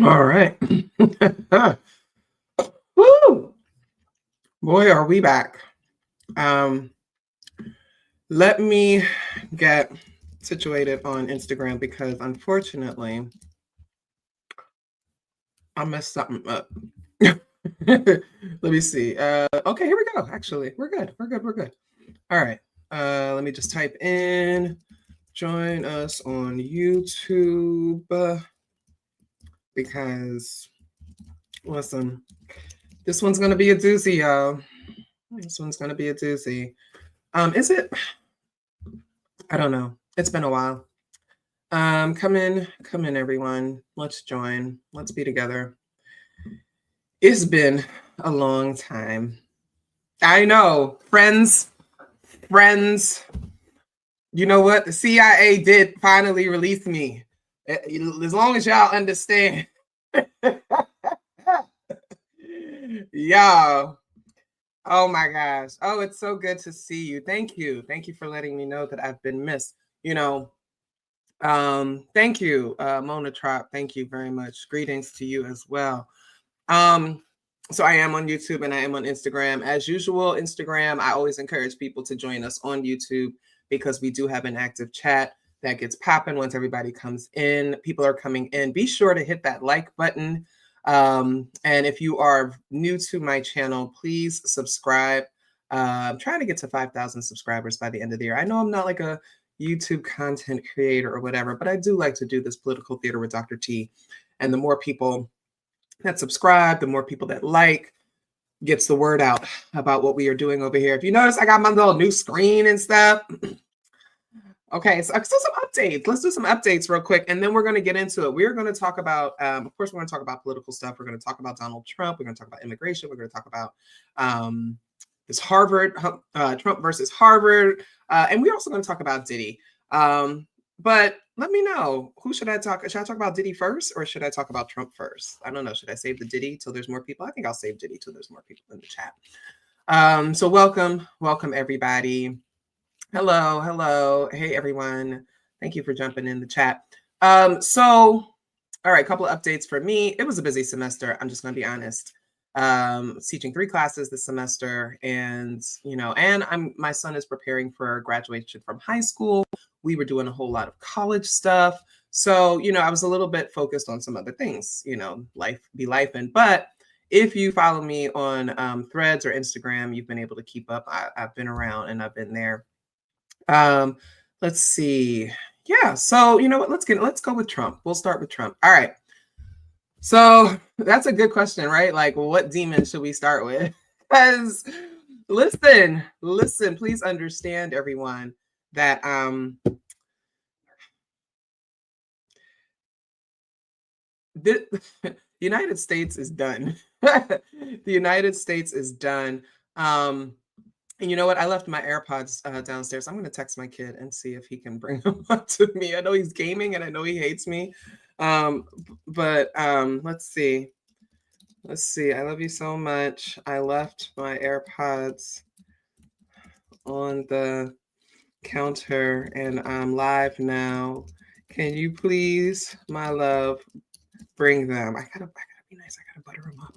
All right. Woo! Boy, are we back. Let me get situated on Instagram because unfortunately I messed something up. Let me see. Okay, here we go. Actually, we're good. We're good. All right. Let me just type in join us on YouTube because listen, this one's gonna be a doozy, y'all. This one's gonna be a doozy. Is it? I don't know. It's been a while. Come in, everyone. Let's join. Let's be together. It's been a long time. I know, friends. You know what? The CIA did finally release me. As long as y'all understand. Y'all. Oh my gosh. Oh, it's so good to see you. Thank you. Thank you for letting me know that I've been missed. Thank you, Mona Trop. Thank you very much. Greetings to you as well. So I am on YouTube and I am on Instagram. As usual, Instagram, I always encourage people to join us on YouTube because we do have an active chat that gets popping once everybody comes in. People are coming in. Be sure to hit that like button. And if you are new to my channel, please subscribe. I'm trying to get to 5,000 subscribers by the end of the year. I know I'm not like a YouTube content creator or whatever, but I do like to do this political theater with Dr. T. And the more people that subscribe, the more people that like, gets the word out about what we are doing over here. If you notice, I got my little new screen and stuff. Okay, so some updates. Let's do some updates real quick, and then we're going to get into it. We're going to talk about, of course, we're going to talk about political stuff. We're going to talk about Donald Trump. We're going to talk about immigration. We're going to talk about this Harvard, Trump versus Harvard. And we're also going to talk about Diddy. But let me know, who should I talk? Should I talk about Diddy first or should I talk about Trump first? I don't know. Should I save the Diddy till there's more people? I think I'll save Diddy till there's more people in the chat. So welcome everybody. Hello. Hey, everyone. Thank you for jumping in the chat. All right, a couple of updates for me. It was a busy semester. I'm just going to be honest. Teaching 3 classes this semester, and my son is preparing for graduation from high school. We were doing a whole lot of college stuff. So, I was a little bit focused on some other things, life be lifing. But if you follow me on Threads or Instagram, you've been able to keep up. I've been around and I've been there. Let's see. Yeah. So, you know what? Let's go with Trump. We'll start with Trump. All right. So that's a good question, right? Like, what demon should we start with? Because listen, please understand, everyone, that the United States is done. The United States is done. And you know what? I left my AirPods downstairs. I'm going to text my kid and see if he can bring them up to me. I know he's gaming and I know he hates me. But let's see. I love you so much. I left my AirPods on the counter and I'm live now. Can you please, my love, bring them? I gotta be nice. I gotta butter them up.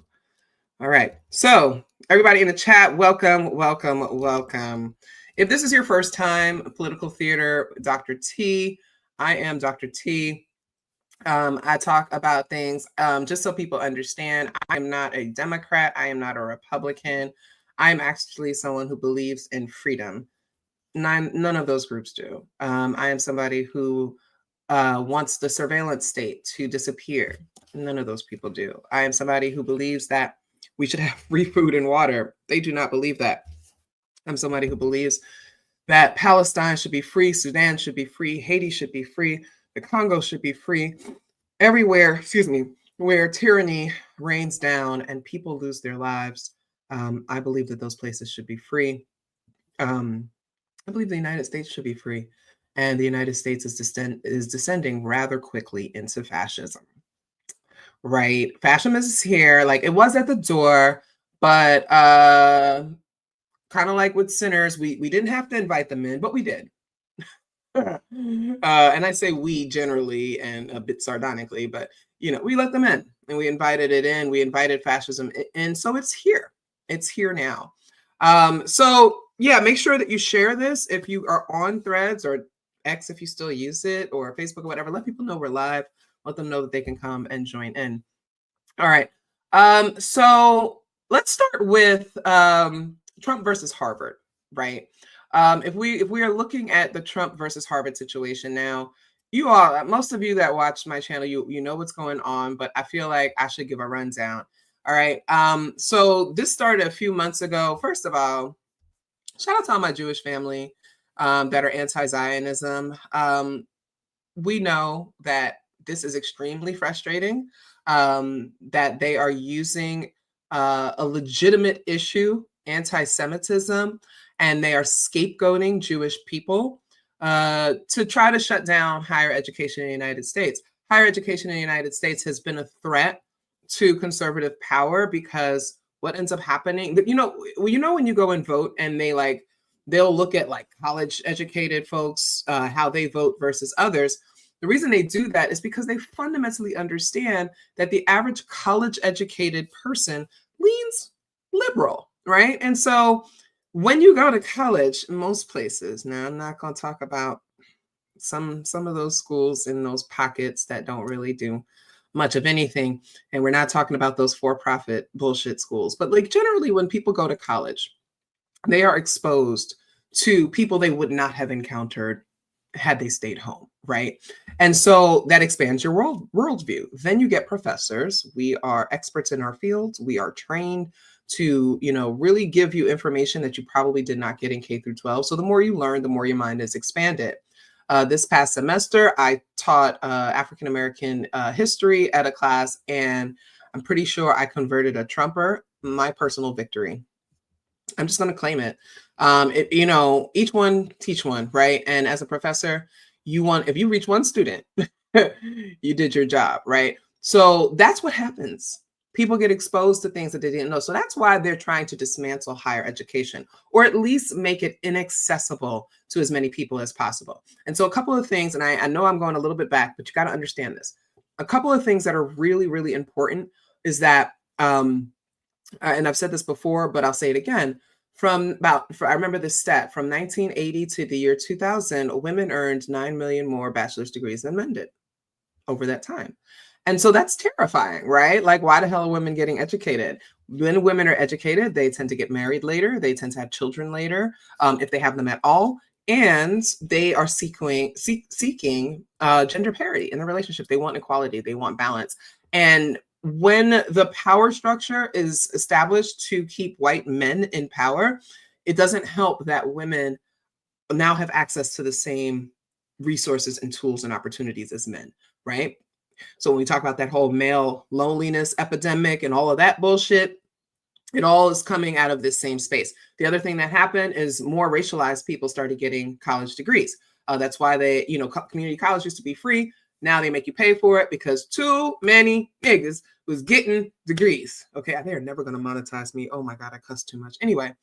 All right. So everybody in the chat, welcome. If this is your first time, Political Theater, Dr. T, I am Dr. T. I talk about things just so people understand. I am not a Democrat. I am not a Republican. I'm actually someone who believes in freedom. None of those groups do. I am somebody who wants the surveillance state to disappear. None of those people do. I am somebody who believes that we should have free food and water. They do not believe that. I'm somebody who believes that Palestine should be free, Sudan should be free, Haiti should be free, the Congo should be free. Everywhere, where tyranny reigns down and people lose their lives, I believe that those places should be free. I believe the United States should be free. And the United States is descending rather quickly into fascism. Right? Fascism is here. Like, it was at the door, but kind of like with sinners, we didn't have to invite them in, but we did. And I say we generally and a bit sardonically, but we let them in and we invited it in. We invited fascism in. So it's here. It's here now. So yeah, make sure that you share this if you are on Threads or X if you still use it, or Facebook or whatever. Let people know we're live. Let them know that they can come and join in. All right. So let's start with Trump versus Harvard, right? If we are looking at the Trump versus Harvard situation now, you all, most of you that watch my channel, you know what's going on, but I feel like I should give a rundown. All right. So this started a few months ago. First of all, shout out to all my Jewish family that are anti-Zionism. We know that this is extremely frustrating, that they are using a legitimate issue, anti-Semitism, and they are scapegoating Jewish people to try to shut down higher education in the United States. Higher education in the United States has been a threat to conservative power because what ends up happening, when you go and vote and they'll look at like college educated folks, how they vote versus others. The reason they do that is because they fundamentally understand that the average college educated person leans liberal, right? And so when you go to college, in most places, now I'm not going to talk about some of those schools in those pockets that don't really do much of anything. And we're not talking about those for-profit bullshit schools. But like generally when people go to college, they are exposed to people they would not have encountered had they stayed home, right? And so that expands your worldview. Then you get professors. We are experts in our fields. We are trained to, really give you information that you probably did not get in K through 12. So the more you learn, the more your mind is expanded. This past semester, I taught African-American history at a class, and I'm pretty sure I converted a Trumper, my personal victory. I'm just going to claim it. Each one teach one, right? And as a professor, if you reach one student, you did your job, right? So that's what happens. People get exposed to things that they didn't know. So that's why they're trying to dismantle higher education, or at least make it inaccessible to as many people as possible. And so a couple of things, and I know I'm going a little bit back, but you got to understand this. A couple of things that are really, really important is that, and I've said this before, but I'll say it again. I remember this stat, from 1980 to the year 2000, women earned 9 million more bachelor's degrees than men did over that time. And so that's terrifying, right? Like, why the hell are women getting educated? When women are educated, they tend to get married later. They tend to have children later, if they have them at all. And they are seeking gender parity in the relationship. They want equality. They want balance. And when the power structure is established to keep white men in power, it doesn't help that women now have access to the same resources and tools and opportunities as men, right? So when we talk about that whole male loneliness epidemic and all of that bullshit, it all is coming out of this same space. The other thing that happened is more racialized people started getting college degrees. That's why community college used to be free. Now they make you pay for it because too many niggas was getting degrees. Okay, they're never going to monetize me. Oh my God, I cuss too much. Anyway,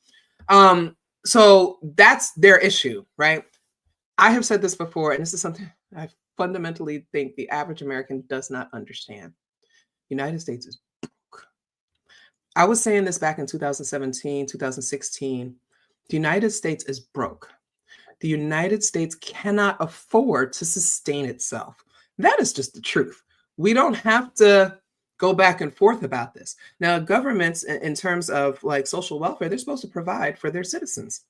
so that's their issue, right? I have said this before, and this is something I fundamentally think the average American does not understand. The United States is broke. I was saying this back in 2017, 2016. The United States is broke. The United States cannot afford to sustain itself. That is just the truth. We don't have to go back and forth about this. Now, governments, in terms of like social welfare, they're supposed to provide for their citizens.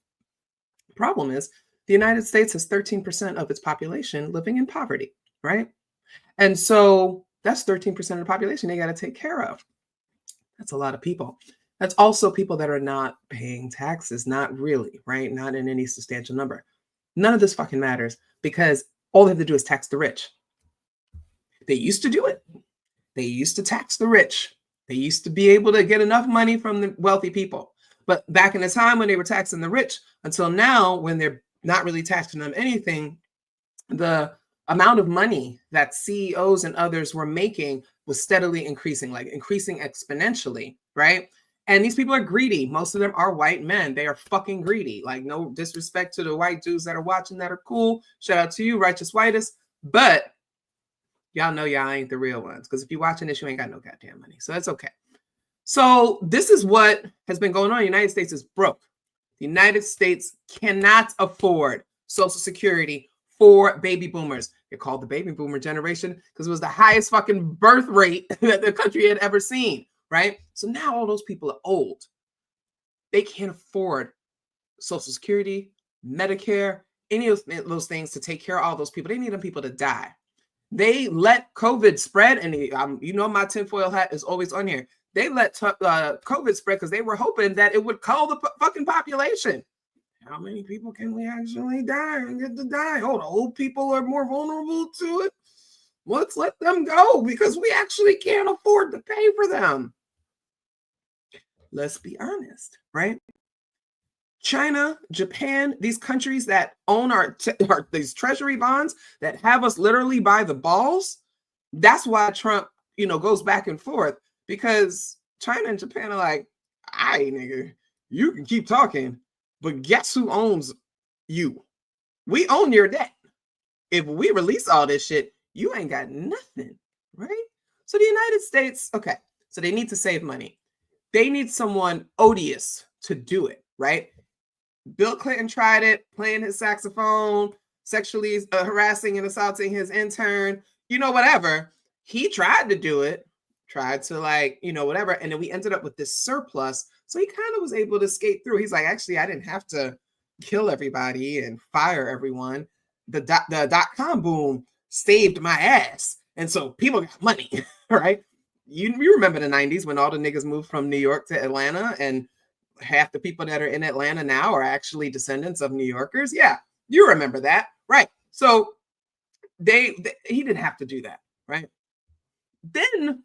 The problem is the United States has 13% of its population living in poverty, right? And so that's 13% of the population they got to take care of. That's a lot of people. That's also people that are not paying taxes, not really, right? Not in any substantial number. None of this fucking matters because all they have to do is tax the rich. They used to do it. They used to tax the rich. They used to be able to get enough money from the wealthy people. But back in the time when they were taxing the rich, until now, when they're not really taxing them anything, the amount of money that CEOs and others were making was steadily increasing, like increasing exponentially, right? And these people are greedy. Most of them are white men. They are fucking greedy. Like, no disrespect to the white dudes that are watching that are cool. Shout out to you, righteous whitest. But y'all know y'all ain't the real ones. Because if you're watching this, you ain't got no goddamn money. So that's okay. So this is what has been going on. The United States is broke. The United States cannot afford Social Security for baby boomers. They're called the baby boomer generation because it was the highest fucking birth rate that the country had ever seen, right? So now all those people are old. They can't afford Social Security, Medicare, any of those things to take care of all those people. They need them people to die. They let COVID spread, and you know my tinfoil hat is always on here. They let COVID spread because they were hoping that it would cull the fucking population. How many people can we actually die and get to die? Oh, the old people are more vulnerable to it. Let's let them go because we actually can't afford to pay for them. Let's be honest, right? China, Japan, these countries that own these treasury bonds that have us literally by the balls. That's why Trump, goes back and forth, because China and Japan are like, "Aye, nigga, you can keep talking, but guess who owns you? We own your debt. If we release all this shit, you ain't got nothing, right?" So the United States, okay, so they need to save money. They need someone odious to do it, right? Bill Clinton tried it, playing his saxophone, sexually harassing and assaulting his intern, whatever. He tried to do it, tried to whatever. And then we ended up with this surplus. So he kind of was able to skate through. He's like, actually, I didn't have to kill everybody and fire everyone. The dot-com boom saved my ass. And so people got money, right? You remember the 90s when all the niggas moved from New York to Atlanta, and half the people that are in Atlanta now are actually descendants of New Yorkers. Yeah, you remember that, right? So he didn't have to do that, right? Then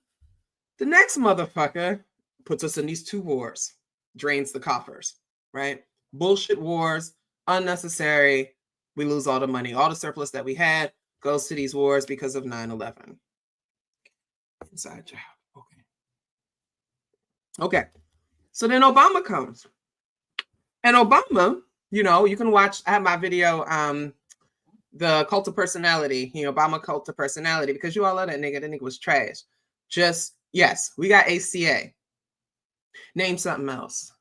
the next motherfucker puts us in these two wars, drains the coffers, right? Bullshit wars, unnecessary. We lose all the money. All the surplus that we had goes to these wars because of 9/11. Inside job. Okay. So then Obama comes. And Obama, you can watch, I have my video, the cult of personality, Obama cult of personality, because you all love that nigga. That nigga was trash. Yes, we got ACA. Name something else.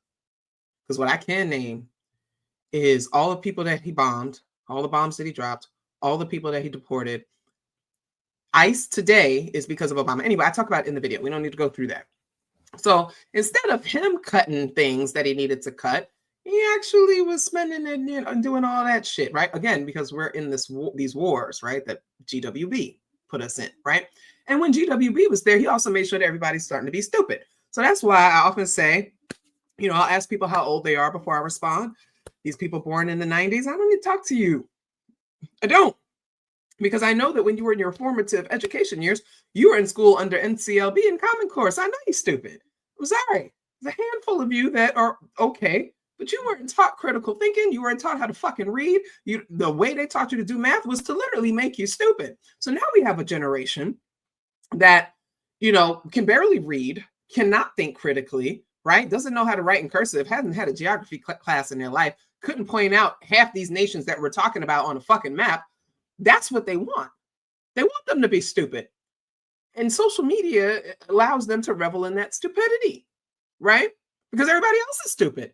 Because what I can name is all the people that he bombed, all the bombs that he dropped, all the people that he deported. ICE today is because of Obama. Anyway, I talk about it in the video. We don't need to go through that. So instead of him cutting things that he needed to cut, he actually was spending it and doing all that shit, right? Again, because we're in these wars, right? That GWB put us in, right? And when GWB was there, he also made sure that everybody's starting to be stupid. So that's why I often say, I'll ask people how old they are before I respond. These people born in the 90s, I don't need to talk to you. I don't. Because I know that when you were in your formative education years, you were in school under NCLB and Common Core. So I know you're stupid. I'm sorry. There's a handful of you that are okay, but you weren't taught critical thinking. You weren't taught how to fucking read. The way they taught you to do math was to literally make you stupid. So now we have a generation that, can barely read, cannot think critically, right? Doesn't know how to write in cursive, hasn't had a geography class in their life, couldn't point out half these nations that we're talking about on a fucking map. That's what they want. They want them to be stupid. And social media allows them to revel in that stupidity, right? Because everybody else is stupid.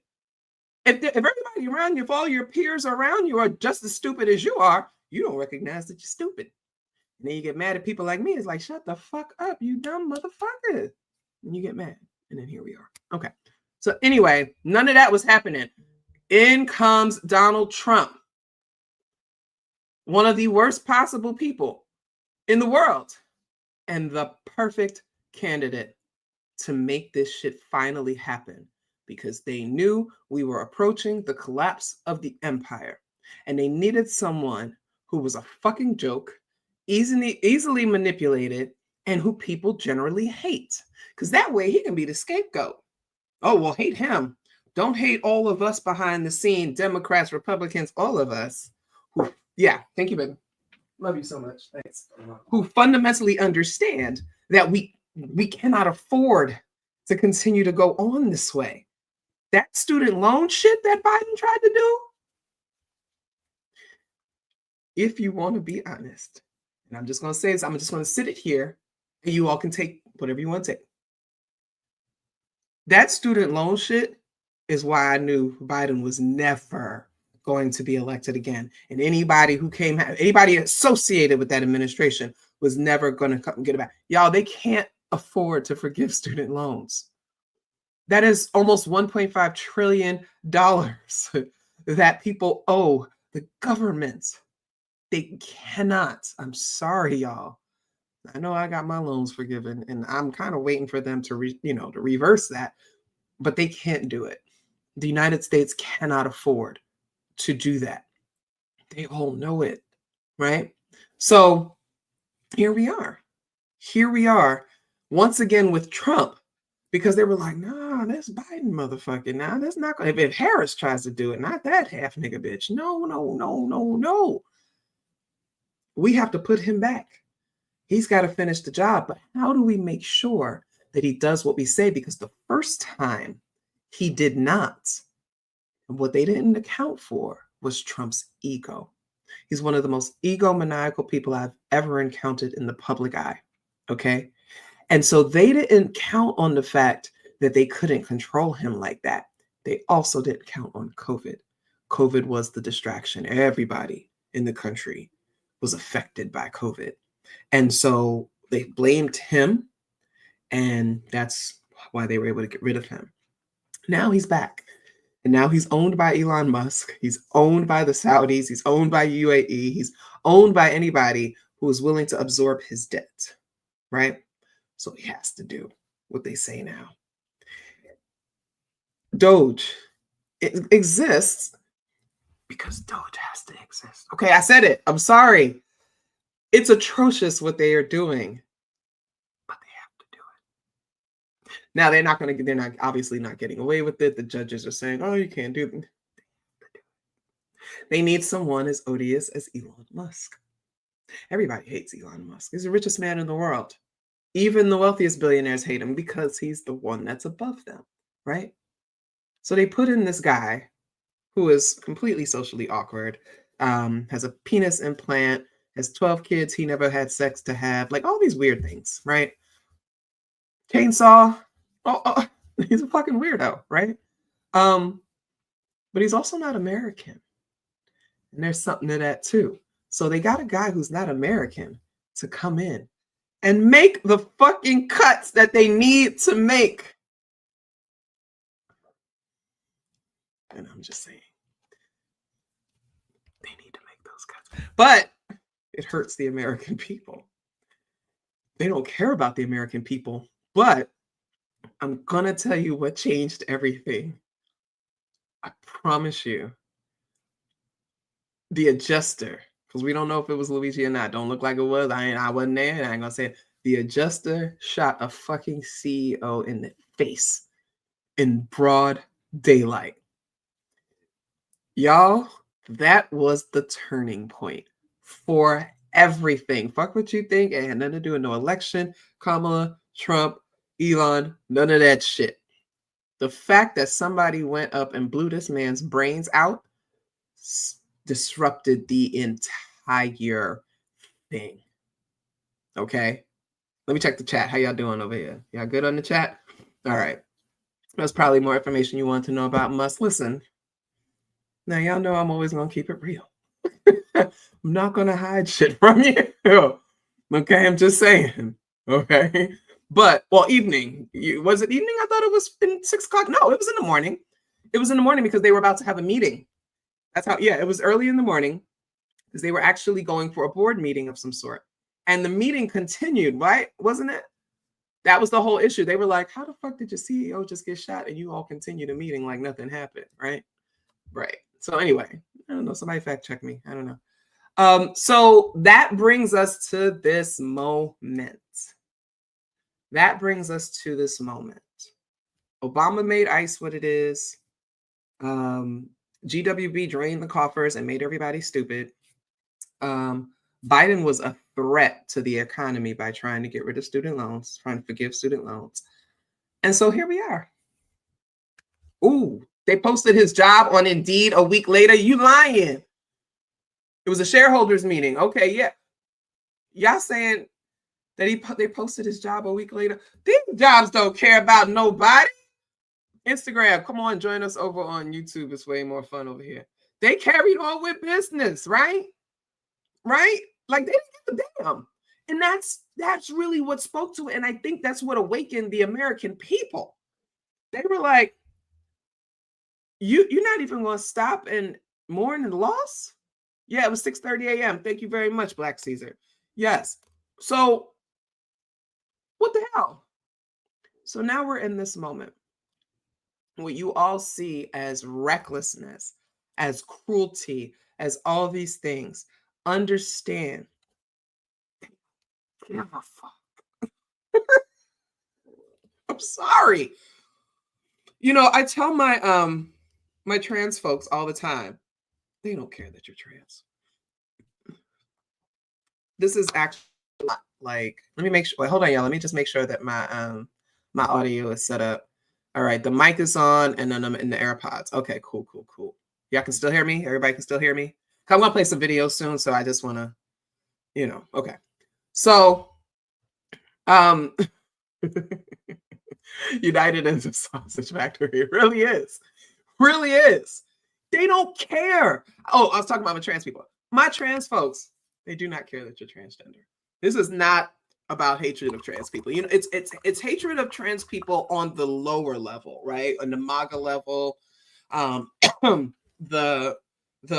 If everybody around you, if all your peers around you are just as stupid as you are, you don't recognize that you're stupid. And then you get mad at people like me. It's like, shut the fuck up, you dumb motherfucker. And you get mad. And then here we are. Okay. So anyway, none of that was happening. In comes Donald Trump. One of the worst possible people in the world, and the perfect candidate to make this shit finally happen, because they knew we were approaching the collapse of the empire, and they needed someone who was a fucking joke, easily manipulated, and who people generally hate, because that way he can be the scapegoat. Oh, well, hate him. Don't hate all of us behind the scene, Democrats, Republicans, all of us. Yeah, thank you, baby. Love you so much. Thanks. Who fundamentally understand that we cannot afford to continue to go on this way. That student loan shit that Biden tried to do, if you want to be honest, and I'm just going to say this, I'm just going to sit it here and you all can take whatever you want to take. That student loan shit is why I knew Biden was never going to be elected again. And anybody associated with that administration was never going to come and get it back. Y'all, they can't afford to forgive student loans. That is almost $1.5 trillion that people owe the government. They cannot. I'm sorry, y'all. I know I got my loans forgiven, and I'm kind of waiting for them to reverse that, but they can't do it. The United States cannot afford to do that. They all know it, right? So here we are. Here we are once again with Trump, because they were like, nah, that's Biden motherfucker. Nah, that's not going to, if Harris tries to do it, not that half nigga bitch. No. We have to put him back. He's got to finish the job. But how do we make sure that he does what we say? Because the first time he did not, and what they didn't account for was Trump's ego. He's one of the most egomaniacal people I've ever encountered in the public eye. Okay. And so they didn't count on the fact that they couldn't control him like that. They also didn't count on COVID. COVID was the distraction. Everybody in the country was affected by COVID. And so they blamed him, and that's why they were able to get rid of him. Now he's back. And now he's owned by Elon Musk. He's owned by the Saudis. He's owned by UAE. He's owned by anybody who is willing to absorb his debt, right? So he has to do what they say now. Doge, it exists because Doge has to exist. Okay, I said it. I'm sorry. It's atrocious what they are doing, but they have to do it. Now they're not obviously not getting away with it. The judges are saying, oh, you can't do it. They need someone as odious as Elon Musk. Everybody hates Elon Musk. He's the richest man in the world. Even the wealthiest billionaires hate him because he's the one that's above them, right? So they put in this guy who is completely socially awkward, has a penis implant, has 12 kids he never had sex to have, like all these weird things, right? Chainsaw, he's a fucking weirdo, right? But he's also not American. And there's something to that too. So they got a guy who's not American to come in and make the fucking cuts that they need to make. And I'm just saying, they need to make those cuts. But it hurts the American people. They don't care about the American people. But I'm going to tell you what changed everything. I promise you. The adjuster, because we don't know if it was Luigi or not. Don't look like it was. I wasn't there, and I ain't going to say it. The adjuster shot a fucking CEO in the face in broad daylight. Y'all, that was the turning point for everything. Fuck what you think. It had nothing to do with no election, Kamala, Trump, Elon, none of that shit. The fact that somebody went up and blew this man's brains out disrupted the entire thing. Okay? Let me check the chat. How y'all doing over here? Y'all good on the chat? All right. That's probably more information you want to know about Musk. Listen, now y'all know I'm always going to keep it real. I'm not going to hide shit from you. Okay? I'm just saying. Okay? But, well, evening. Was it evening? I thought it was 6 o'clock. No, it was in the morning. It was in the morning because they were about to have a meeting. That's how, yeah, it was early in the morning because they were actually going for a board meeting of some sort. And the meeting continued, right? Wasn't it? That was the whole issue. They were like, how the fuck did your CEO just get shot and you all continue the meeting like nothing happened, right? Right. So anyway, I don't know. Somebody fact check me. I don't know. So that brings us to this moment. Obama made ICE what it is. GWB drained the coffers and made everybody stupid. Biden was a threat to the economy by trying to get rid of student loans, trying to forgive student loans. And so here we are. Ooh, they posted his job on Indeed a week later. You lying. It was a shareholders meeting. Okay, yeah. Y'all saying that they posted his job a week later. These jobs don't care about nobody. Instagram, come on, join us over on YouTube. It's way more fun over here. They carried on with business, right? Right? Like they didn't give a damn. And that's really what spoke to it. And I think that's what awakened the American people. They were like, you're not even going to stop and mourn the loss? Yeah, it was 6:30 a.m. Thank you very much, Black Caesar. Yes. So what the hell? So now we're in this moment. What you all see as recklessness, as cruelty, as all these things, understand. Give a fuck. I'm sorry. You know, I tell my trans folks all the time, they don't care that you're trans. This is actually like, let me make sure. Wait, hold on, y'all. Let me just make sure that my audio is set up. All right, the mic is on, and then I'm in the AirPods. Okay, cool. Y'all can still hear me? Everybody can still hear me? I'm gonna play some videos soon, so I just wanna, okay. So, United is a sausage factory. It really is. Really is. They don't care. Oh, I was talking about my trans people. My trans folks, they do not care that you're transgender. This is not about hatred of trans people. You know, it's hatred of trans people on the lower level, right? On the MAGA level, the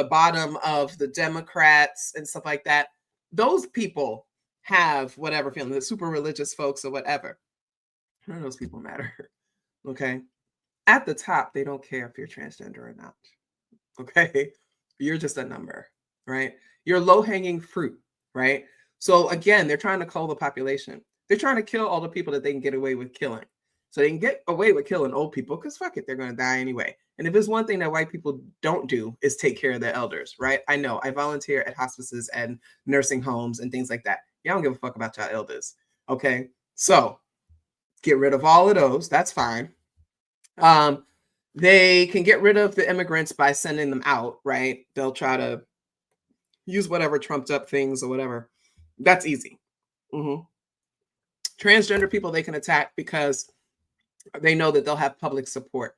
bottom of the Democrats and stuff like that. Those people have whatever feeling, the super religious folks or whatever. None of those people matter. Okay. At the top, they don't care if you're transgender or not. Okay. You're just a number, right? You're low-hanging fruit, right? So again, they're trying to cull the population. They're trying to kill all the people that they can get away with killing. So they can get away with killing old people because fuck it, they're going to die anyway. And if there's one thing that white people don't do is take care of their elders, right? I know. I volunteer at hospices and nursing homes and things like that. Y'all don't give a fuck about y'all elders, okay? So get rid of all of those. That's fine. They can get rid of the immigrants by sending them out, right? They'll try to use whatever trumped up things or whatever. That's easy. Transgender people they can attack because they know that they'll have public support.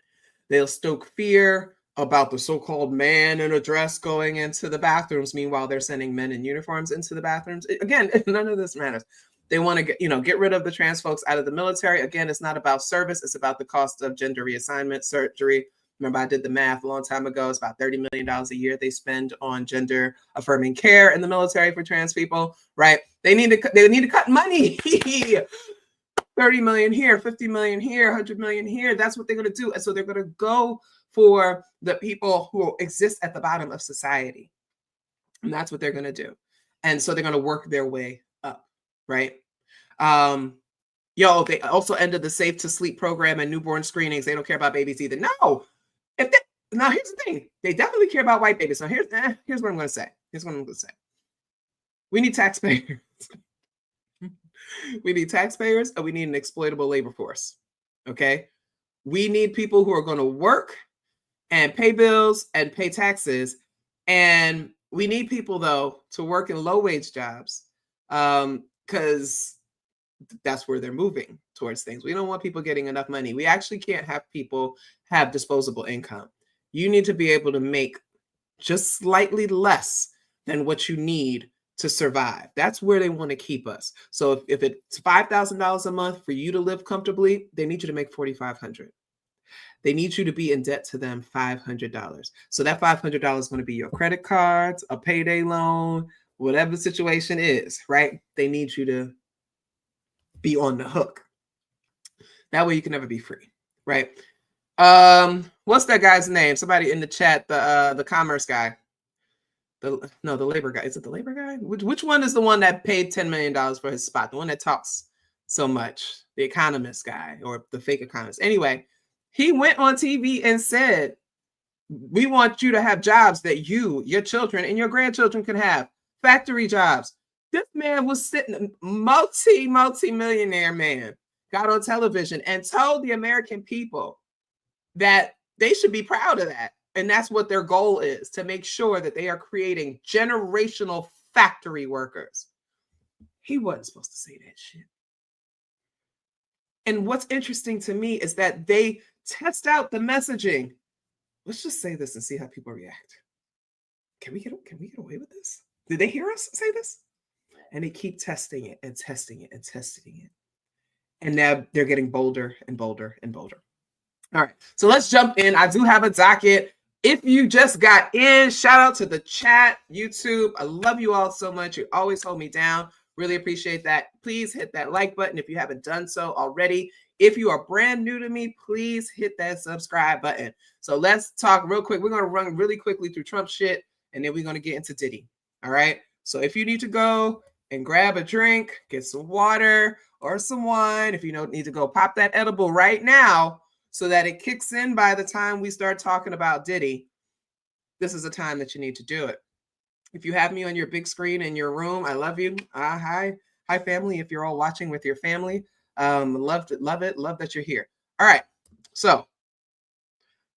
They'll stoke fear about the so-called man in a dress going into the bathrooms. Meanwhile, they're sending men in uniforms into the bathrooms. Again, none of this matters. They want to get rid of the trans folks out of the military. Again, it's not about service. It's about the cost of gender reassignment surgery. Remember, I did the math a long time ago. It's about $30 million a year they spend on gender affirming care in the military for trans people, right? They need to cut money. 30 million here, 50 million here, 100 million here. That's what they're going to do. And so they're going to go for the people who exist at the bottom of society. And that's what they're going to do. And so they're going to work their way up, right? They also ended the Safe to Sleep program and newborn screenings. They don't care about babies either. No. Now, here's the thing. They definitely care about white babies. So here's what I'm going to say. We need taxpayers. We need taxpayers, and we need an exploitable labor force. Okay? We need people who are going to work and pay bills and pay taxes. And we need people, though, to work in low-wage jobs because that's where they're moving towards things. We don't want people getting enough money. We actually can't have people have disposable income. You need to be able to make just slightly less than what you need to survive. That's where they want to keep us. So if it's $5,000 a month for you to live comfortably, they need you to make $4,500. They need you to be in debt to them $500. So that $500 is going to be your credit cards, a payday loan, whatever the situation is, right? They need you to be on the hook. That way you can never be free, right? What's that guy's name? Somebody in the chat, the commerce guy. The labor guy. Is it the labor guy? Which one is the one that paid $10 million for his spot? The one that talks so much? The economist guy or the fake economist. Anyway, he went on TV and said, we want you to have jobs that you, your children, and your grandchildren can have. Factory jobs. This man was sitting, multi-millionaire man, got on television and told the American people that they should be proud of that. And that's what their goal is, to make sure that they are creating generational factory workers. He wasn't supposed to say that shit. And what's interesting to me is that they test out the messaging. Let's just say this and see how people react. Can we get away with this? Did they hear us say this? And they keep testing it and testing it and testing it. And now they're getting bolder and bolder and bolder. All right, so let's jump in. I do have a docket. If you just got in, shout out to the chat, YouTube. I love you all so much. You always hold me down. Really appreciate that. Please hit that like button if you haven't done so already. If you are brand new to me, please hit that subscribe button. So let's talk real quick. We're going to run really quickly through Trump shit, and then we're going to get into Diddy. All right, so if you need to go and grab a drink, get some water or some wine, if you don't need to go pop that edible right now, so that it kicks in by the time we start talking about Diddy, this is the time that you need to do it. If you have me on your big screen in your room, I love you. Hi family. If you're all watching with your family, love it. Love that you're here. All right. So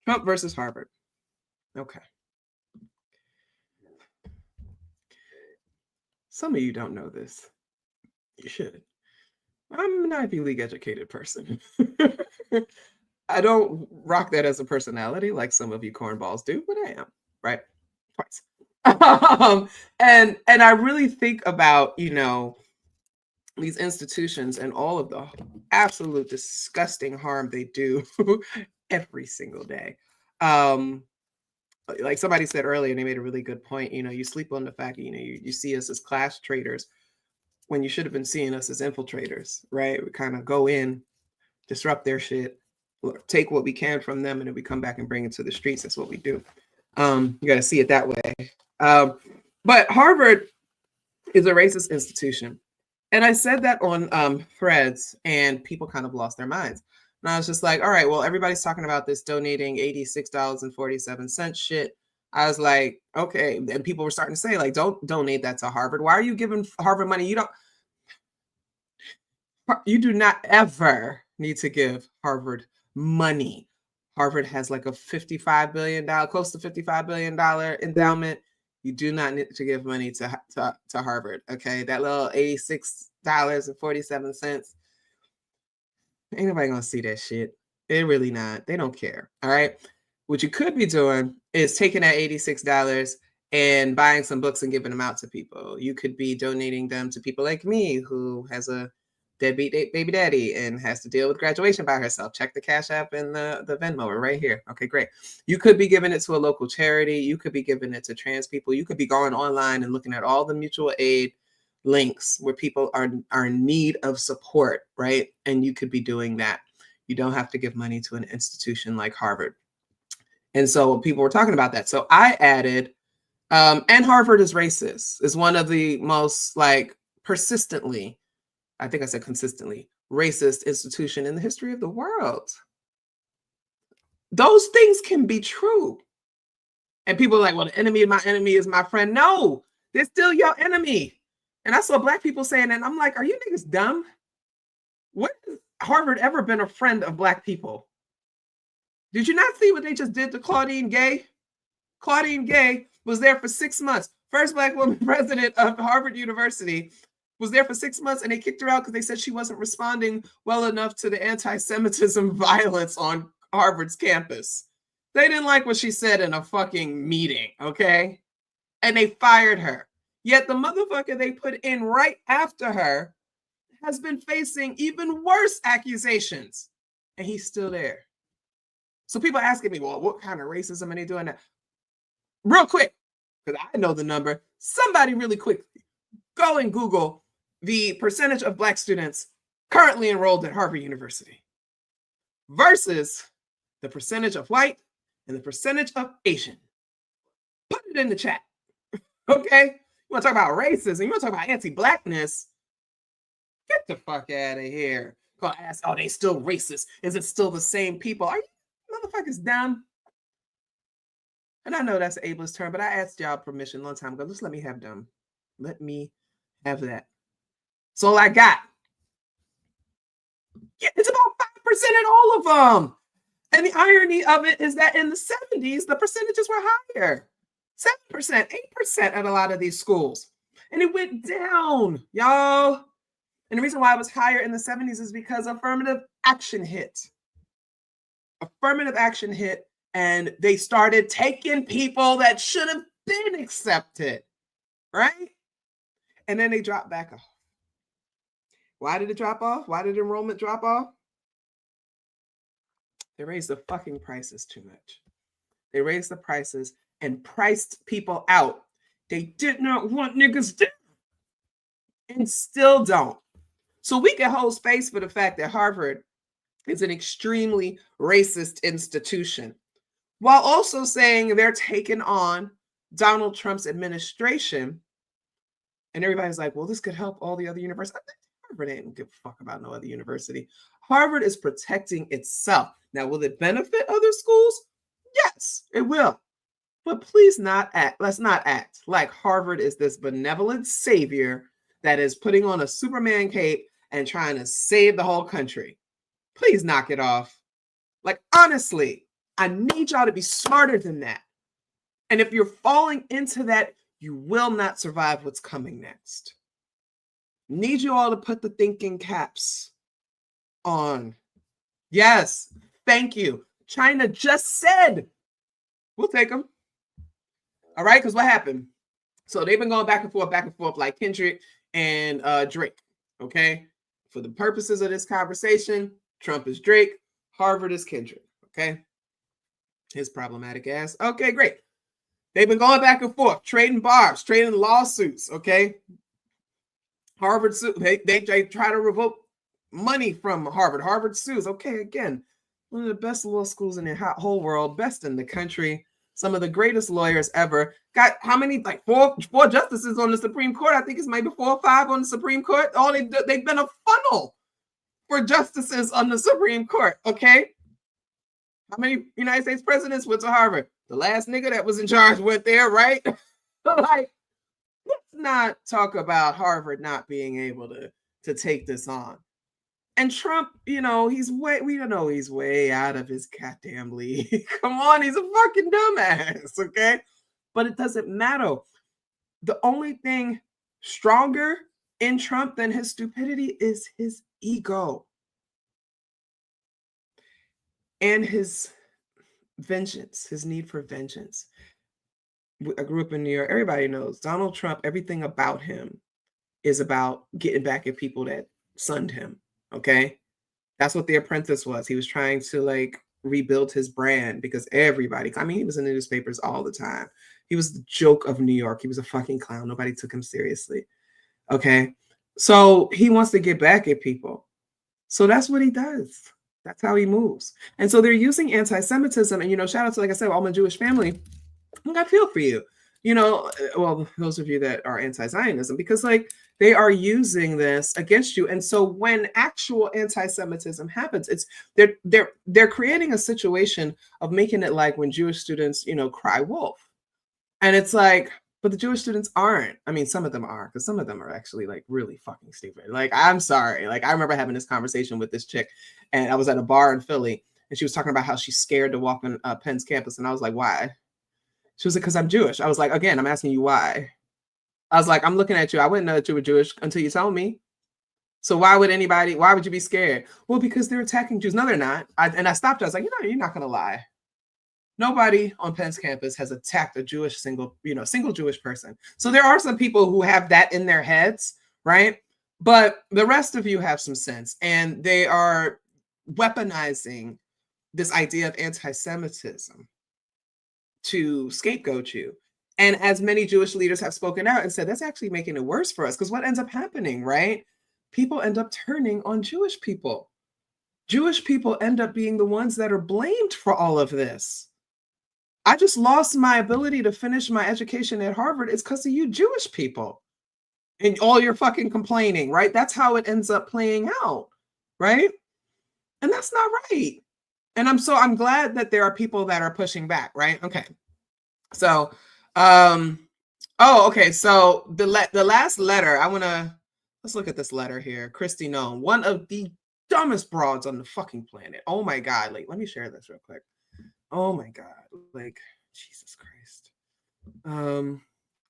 Trump versus Harvard. Okay. Some of you don't know this. You should. I'm an Ivy League educated person. I don't rock that as a personality like some of you cornballs do, but I am, right? Twice. And I really think about, these institutions and all of the absolute disgusting harm they do every single day. Like somebody said earlier, and they made a really good point, you sleep on the fact, you see us as class traders when you should have been seeing us as infiltrators, right? We kind of go in, disrupt their shit, take what we can from them, and then we come back and bring it to the streets. That's what we do. You got to see it that way. But Harvard is a racist institution. And I said that on Threads, and people kind of lost their minds. And I was just like, all right, well, everybody's talking about this donating $86.47 shit. I was like, okay. And people were starting to say, like, don't donate that to Harvard. Why are you giving Harvard money? You do not ever need to give Harvard money. Harvard has like a $55 billion, close to $55 billion endowment. You do not need to give money to Harvard. Okay, that little $86.47. Ain't nobody gonna see that shit. They're really not. They don't care. All right. What you could be doing is taking that $86 and buying some books and giving them out to people. You could be donating them to people like me, who has a deadbeat baby daddy and has to deal with graduation by herself. Check the Cash App and the Venmo right here. Okay, great. You could be giving it to a local charity. You could be giving it to trans people. You could be going online and looking at all the mutual aid links where people are in need of support, right? And you could be doing that. You don't have to give money to an institution like Harvard. And so people were talking about that. So I added, and Harvard is racist, is one of the most persistently, I think I said consistently, racist institution in the history of the world. Those things can be true. And people are like, well, the enemy of my enemy is my friend. No, they're still your enemy. And I saw Black people saying that, and I'm like, are you niggas dumb? When has Harvard ever been a friend of Black people? Did you not see what they just did to Claudine Gay? Claudine Gay was there for 6 months. First Black woman president of Harvard University, was there for 6 months, and they kicked her out because they said she wasn't responding well enough to the anti-Semitism violence on Harvard's campus. They didn't like what she said in a fucking meeting, okay? And they fired her. Yet the motherfucker they put in right after her has been facing even worse accusations, and he's still there. So people asking me, well, what kind of racism are they doing that? Real quick, because I know the number. Somebody really quick, go and Google the percentage of Black students currently enrolled at Harvard University versus the percentage of white and the percentage of Asian. Put it in the chat, okay? You want to talk about racism? You want to talk about anti-Blackness? Get the fuck out of here. Gonna ask, oh, they still racist? Is it still the same people? Are you motherfuckers dumb? And I know that's an ableist term, but I asked y'all permission a long time ago. Just let me have them. Let me have that. So I got. represented all of them. And the irony of it is that in the 70s, the percentages were higher. 7%, 8% at a lot of these schools. And it went down, y'all. And the reason why it was higher in the 70s is because affirmative action hit. Affirmative action hit, and they started taking people that should have been accepted, right? And then they dropped back off. Why did it drop off? Why did enrollment drop off? They raised the fucking prices too much. They raised the prices and priced people out. They did not want niggas to, and still don't. So we can hold space for the fact that Harvard is an extremely racist institution, while also saying they're taking on Donald Trump's administration. And everybody's like, well, this could help all the other universities. Harvard ain't give a fuck about no other university. Harvard is protecting itself. Now, will it benefit other schools? Yes, it will. But please let's not act like Harvard is this benevolent savior that is putting on a Superman cape and trying to save the whole country. Please knock it off. Like, honestly, I need y'all to be smarter than that. And if you're falling into that, you will not survive what's coming next. Need you all to put the thinking caps on. Yes, thank you. China just said, we'll take them. All right, because what happened? So they've been going back and forth like Kendrick and Drake, okay? For the purposes of this conversation, Trump is Drake, Harvard is Kendrick, okay? His problematic ass. Okay, great. They've been going back and forth, trading barbs, trading lawsuits, okay? Harvard sues. They try to revoke money from Harvard. Harvard sues. Okay, again, one of the best law schools in the whole world, best in the country. Some of the greatest lawyers ever. Got how many? Like four justices on the Supreme Court. I think it's maybe 4 or 5 on the Supreme Court. They've been a funnel for justices on the Supreme Court. Okay. How many United States presidents went to Harvard? The last nigga that was in charge went there, right? Like, let's not talk about Harvard not being able to take this on. And Trump, we don't know he's way out of his goddamn league. Come on, he's a fucking dumbass, okay? But it doesn't matter. The only thing stronger in Trump than his stupidity is his ego and his vengeance, his need for vengeance. I grew up in New York. Everybody knows Donald Trump, everything about him is about getting back at people that sunned him. Okay. That's what The Apprentice was. He was trying to rebuild his brand because everybody, he was in the newspapers all the time. He was the joke of New York. He was a fucking clown. Nobody took him seriously. Okay. So he wants to get back at people. So that's what he does. That's how he moves. And so they're using anti-Semitism. And, shout out to, like I said, all my Jewish family. I feel for you. Well, those of you that are anti-Zionism, because they are using this against you. And so when actual anti-Semitism happens, they're creating a situation of making it like when Jewish students, cry wolf. And it's like, but the Jewish students aren't. Some of them are, because some of them are actually really fucking stupid. I'm sorry. I remember having this conversation with this chick, and I was at a bar in Philly, and she was talking about how she's scared to walk on Penn's campus. And I was like, why? She was like, because I'm Jewish. I was like, again, I'm asking you why. I was like, I'm looking at you. I wouldn't know that you were Jewish until you told me. So why would you be scared? Well, because they're attacking Jews. No, they're not. I stopped her. I was like, you're not going to lie. Nobody on Penn's campus has attacked a single Jewish person. So there are some people who have that in their heads, right? But the rest of you have some sense, and they are weaponizing this idea of anti-Semitism to scapegoat you. And as many Jewish leaders have spoken out and said, that's actually making it worse for us, because what ends up happening, right? People end up turning on Jewish people. Jewish people end up being the ones that are blamed for all of this. I just lost my ability to finish my education at Harvard. It's because of you Jewish people and all your fucking complaining, right? That's how it ends up playing out, right? And that's not right. And I'm glad that there are people that are pushing back, right? Okay. So, okay. So the last letter, let's look at this letter here. Christy Nome, one of the dumbest broads on the fucking planet. Oh my God. Like, let me share this real quick. Oh my God. Like, Jesus Christ.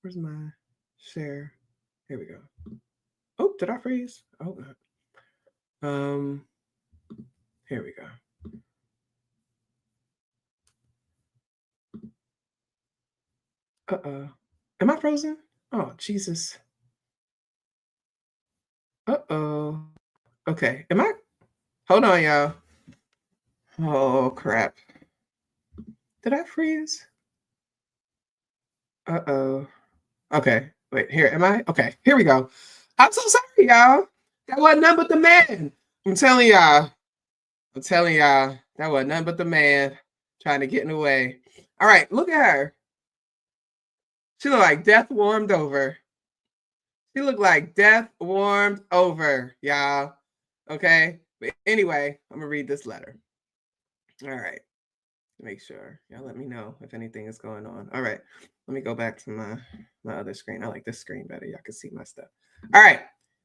Where's my share? Here we go. Oh, did I freeze? Oh God. Here we go. Uh-oh. Am I frozen? Oh, Jesus. Uh-oh. Okay. Am I? Hold on, y'all. Oh, crap. Did I freeze? Uh-oh. Okay. Wait, here. Am I? Okay. Here we go. I'm so sorry, y'all. That wasn't nothing but the man. I'm telling y'all. That wasn't nothing but the man trying to get in the way. All right. Look at her. She looked like death warmed over. She looked like death warmed over, y'all. Okay. But anyway, I'm going to read this letter. All right. Make sure y'all let me know if anything is going on. All right, let me go back to my other screen. I like this screen better. Y'all can see my stuff. All right.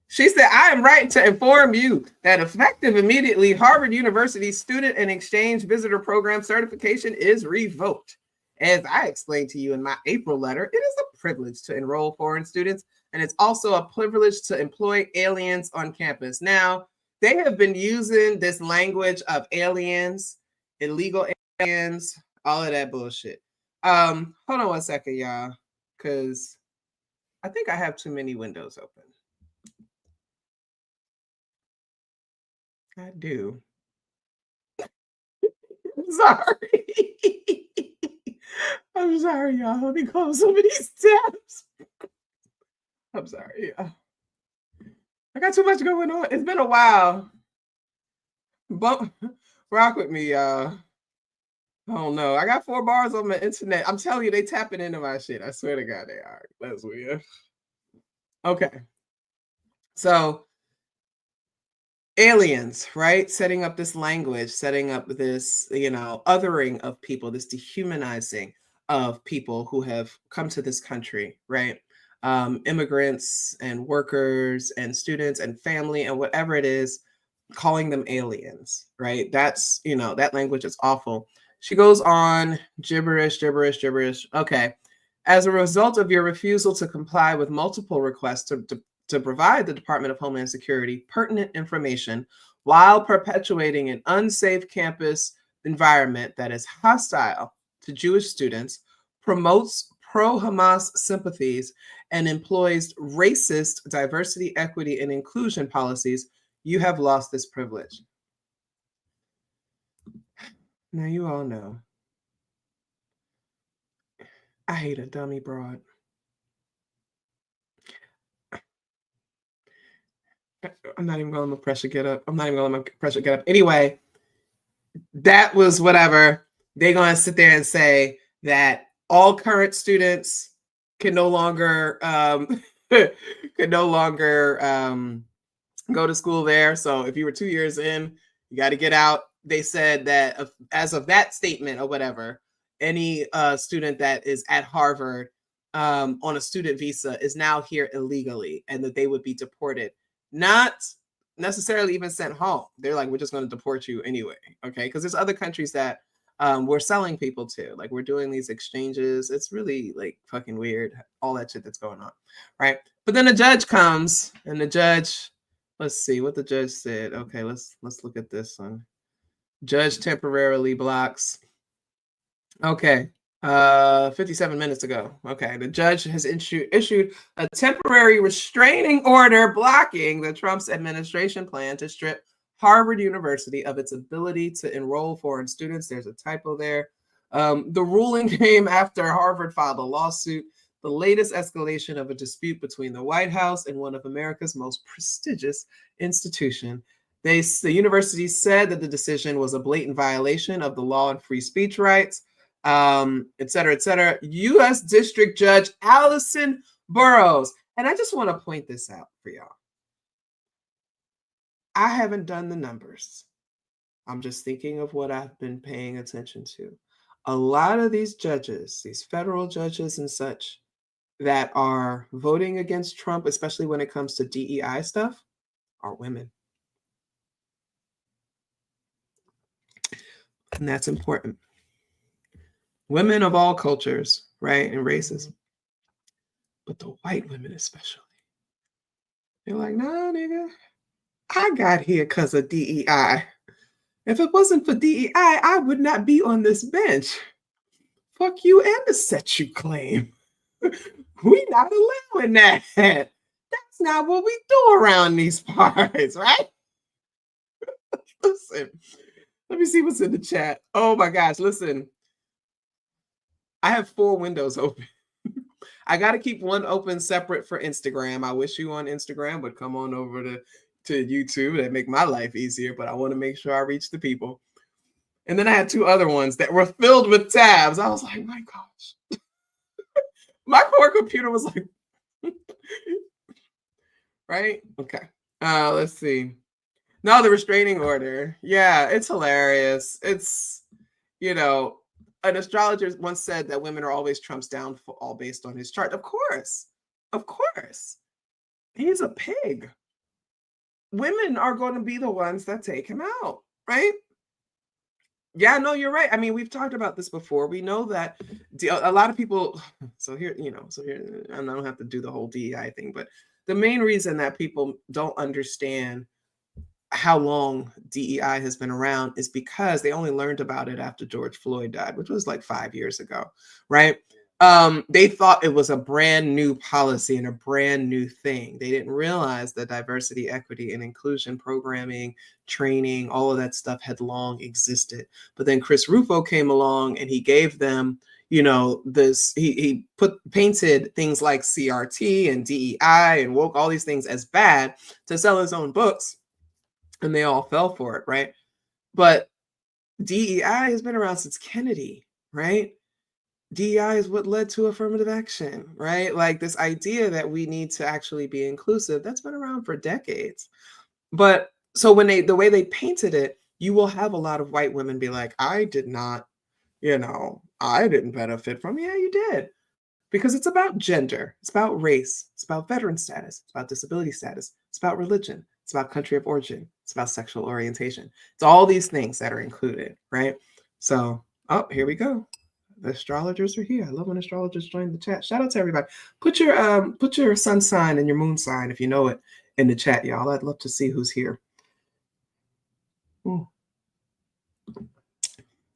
She said, I am writing to inform you that effective immediately, Harvard University Student and Exchange Visitor Program certification is revoked. As I explained to you in my April letter, it is a privilege to enroll foreign students, and it's also a privilege to employ aliens on campus. Now, they have been using this language of aliens, illegal aliens, all of that bullshit. Hold on one second, y'all, because I think I have too many windows open. I do. I'm sorry. I'm sorry, y'all. Let me close some of these tabs. I'm sorry. I got too much going on. It's been a while. Rock with me, y'all. I don't know. I got 4 bars on my internet. I'm telling you, they tapping into my shit. I swear to God, they are. That's weird. Okay. So, aliens, right? Setting up this language, setting up this, othering of people, this dehumanizing of people who have come to this country, right? Immigrants and workers and students and family and whatever it is, calling them aliens, right? That's, that language is awful. She goes on, gibberish. Okay. As a result of your refusal to comply with multiple requests to provide the Department of Homeland Security pertinent information while perpetuating an unsafe campus environment that is hostile to Jewish students, promotes pro-Hamas sympathies, and employs racist diversity, equity, and inclusion policies, you have lost this privilege. Now, you all know I hate a dummy broad. I'm not even going to let my pressure get up. Anyway, that was whatever. They're going to sit there and say that all current students can no longer go to school there. So if you were 2 years in, you got to get out. They said that as of that statement or whatever, any student that is at Harvard on a student visa is now here illegally, and that they would be deported, not necessarily even sent home. They're like, we're just going to deport you anyway. Okay. Because there's other countries that we're selling people to, like we're doing these exchanges. It's really like fucking weird, all that shit that's going on. Right. But then the judge comes, and the judge, let's see what the judge said. Okay, let's look at this one. Judge temporarily blocks. Okay. 57 minutes ago. Okay, the judge has issued a temporary restraining order blocking the Trump's administration plan to strip Harvard University of its ability to enroll foreign students. There's a typo there. The ruling came after Harvard filed a lawsuit, the latest escalation of a dispute between the White House and one of America's most prestigious institutions. The university said that the decision was a blatant violation of the law and free speech rights, et cetera, U.S. District Judge Allison Burroughs. And I just want to point this out for y'all. I haven't done the numbers. I'm just thinking of what I've been paying attention to. A lot of these judges, these federal judges and such, that are voting against Trump, especially when it comes to DEI stuff, are women. And that's important. Women of all cultures, right, and races, but the white women especially. They're like, nah, nigga, I got here because of DEI. If it wasn't for DEI, I would not be on this bench. Fuck you and the set you claim. We not allowing that. That's not what we do around these parts, right? Listen, let me see what's in the chat. Oh my gosh, listen. I have 4 windows open. I got to keep one open separate for Instagram. I wish you on Instagram would come on over to YouTube. That'd make my life easier, but I want to make sure I reach the people. And then I had 2 other ones that were filled with tabs. I was like, my gosh. My poor computer was like, right? Okay. Let's see. No, the restraining order. Yeah, it's hilarious. It's, you know, an astrologer once said that women are always Trump's downfall based on his chart. Of course. Of course. He's a pig. Women are going to be the ones that take him out, right? Yeah, no, you're right. I mean, we've talked about this before. We know that a lot of people, so here, I don't have to do the whole DEI thing, but the main reason that people don't understand how long DEI has been around is because they only learned about it after George Floyd died, which was like 5 years ago, right? They thought it was a brand new policy and a brand new thing. They didn't realize that diversity, equity, and inclusion programming, training, all of that stuff had long existed. But then Chris Rufo came along and he gave them, this, he painted things like CRT and DEI and woke all these things as bad to sell his own books. And they all fell for it, right? But DEI has been around since Kennedy, right? DEI is what led to affirmative action, right? Like this idea that we need to actually be inclusive, that's been around for decades. But so the way they painted it, you will have a lot of white women be like, I did not, I didn't benefit from it. Yeah, you did. Because it's about gender, it's about race, it's about veteran status, it's about disability status, it's about religion, it's about country of origin, it's about sexual orientation. It's all these things that are included, right? So, oh, here we go. The astrologers are here. I love when astrologers join the chat. Shout out to everybody. Put your sun sign and your moon sign if you know it in the chat, y'all. I'd love to see who's here. Ooh.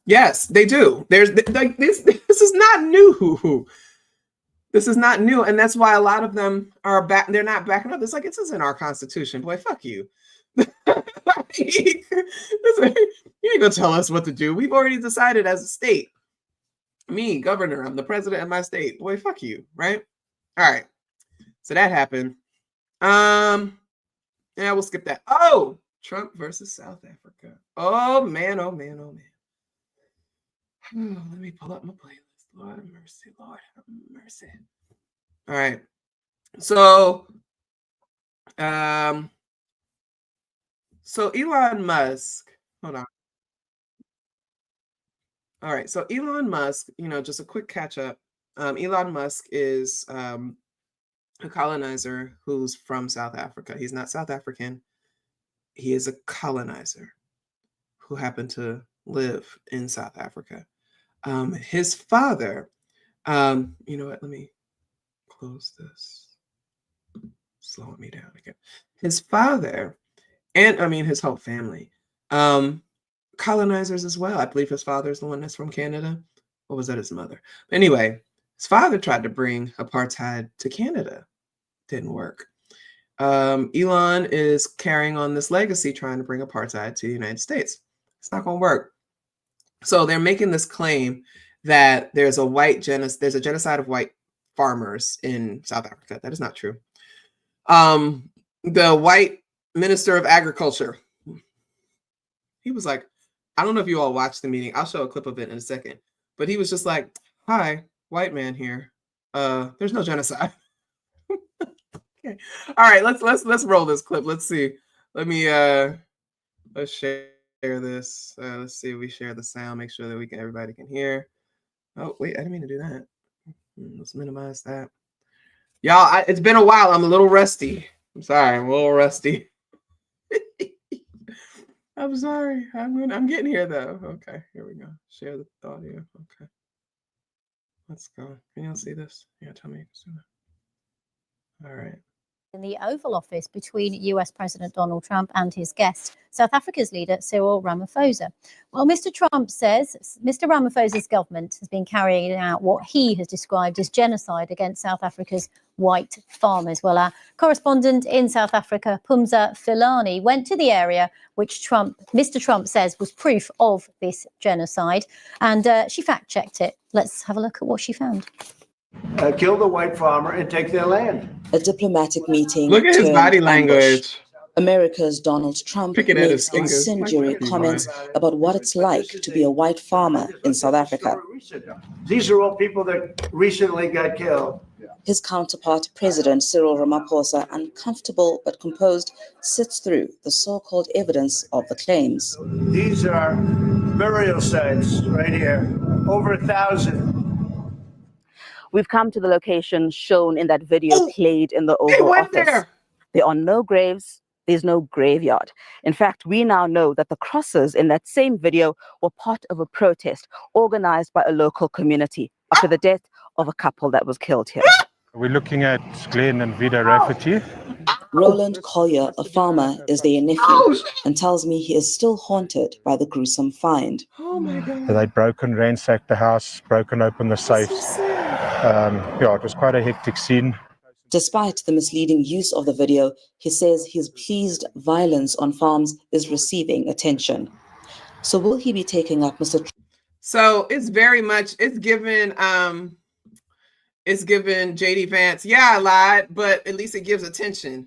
Yes, they do. There's like this is not new. This is not new, and that's why a lot of them are back. They're not backing up. It's like this isn't our constitution, boy. Fuck you. You ain't gonna tell us what to do. We've already decided as a state. Me, governor, I'm the president of my state. Boy, fuck you, right? All right. So that happened. Yeah, we'll skip that. Oh, Trump versus South Africa. Oh man, oh man, oh man. Let me pull up my playlist. Lord have mercy, Lord have mercy. All right. So Elon Musk, hold on. All right. So Elon Musk, just a quick catch up. Elon Musk is a colonizer who's from South Africa. He's not South African. He is a colonizer who happened to live in South Africa. His father, you know what? Let me close this. Slowing me down again. His father, and I mean his whole family, colonizers as well. I believe his father is the one that's from Canada. Or was that his mother? Anyway, his father tried to bring apartheid to Canada. Didn't work. Elon is carrying on this legacy, trying to bring apartheid to the United States. It's not going to work. So they're making this claim that there's a genocide of white farmers in South Africa. That is not true. The white minister of agriculture, he was like, I don't know if you all watched the meeting. I'll show a clip of it in a second. But he was just like, hi, white man here. There's no genocide. Okay. All right, let's roll this clip. Let's see. Let's share this. Let's see if we share the sound. Make sure that everybody can hear. Oh, wait, I didn't mean to do that. Let's minimize that. Y'all, it's been a while. I'm a little rusty. I'm sorry, I'm a little rusty. I'm sorry. I'm getting here though. Okay, here we go. Share the audio. Okay. Let's go. Can y'all see this? Yeah, tell me. All right. In the Oval Office between US President Donald Trump and his guest, South Africa's leader Cyril Ramaphosa. Well, Mr. Trump says Mr. Ramaphosa's government has been carrying out what he has described as genocide against South Africa's white farmers. Well, our correspondent in South Africa, Pumza Filani, went to the area which Mr. Trump says was proof of this genocide, and she fact-checked it. Let's have a look at what she found. Kill the white farmer and take their land. A diplomatic meeting. Look at his body language. America's Donald Trump makes incendiary comments about what it's like to be a white farmer in South Africa. These are all people that recently got killed. His counterpart, President Cyril Ramaphosa, uncomfortable but composed, sits through the so-called evidence of the claims. These are burial sites right here, over 1,000. We've come to the location shown in that video played in the Oval Office. There are no graves. There's no graveyard. In fact, we now know that the crosses in that same video were part of a protest organized by a local community after the death of a couple that was killed here. We're looking at Glenn and Vida Rafferty. Roland Collier, a farmer, is their nephew and tells me he is still haunted by the gruesome find. Oh my God. They'd ransacked the house, broken open the safes. It was quite a hectic scene. Despite the misleading use of the video, he says he's pleased violence on farms is receiving attention. So will he be taking up Mr. So it's very much, it's given JD Vance, yeah, I lied, but at least it gives attention.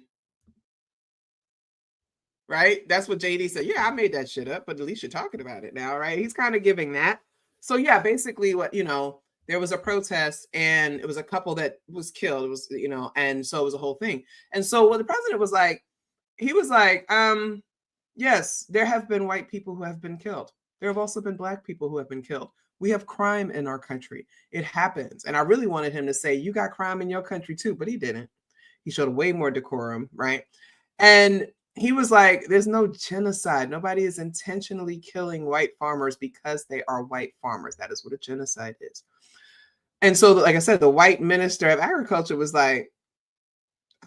Right? That's what JD said. Yeah, I made that shit up, but at least you're talking about it now, right? He's kind of giving that. So yeah, basically what, there was a protest and it was a couple that was killed. It was, and so it was a whole thing. And so what the president was like, he was like, yes, there have been white people who have been killed. There have also been black people who have been killed. We have crime in our country. It happens. And I really wanted him to say, you got crime in your country too, but he didn't. He showed way more decorum, right? And he was like, there's no genocide. Nobody is intentionally killing white farmers because they are white farmers. That is what a genocide is. And so, like I said, the white minister of agriculture was like,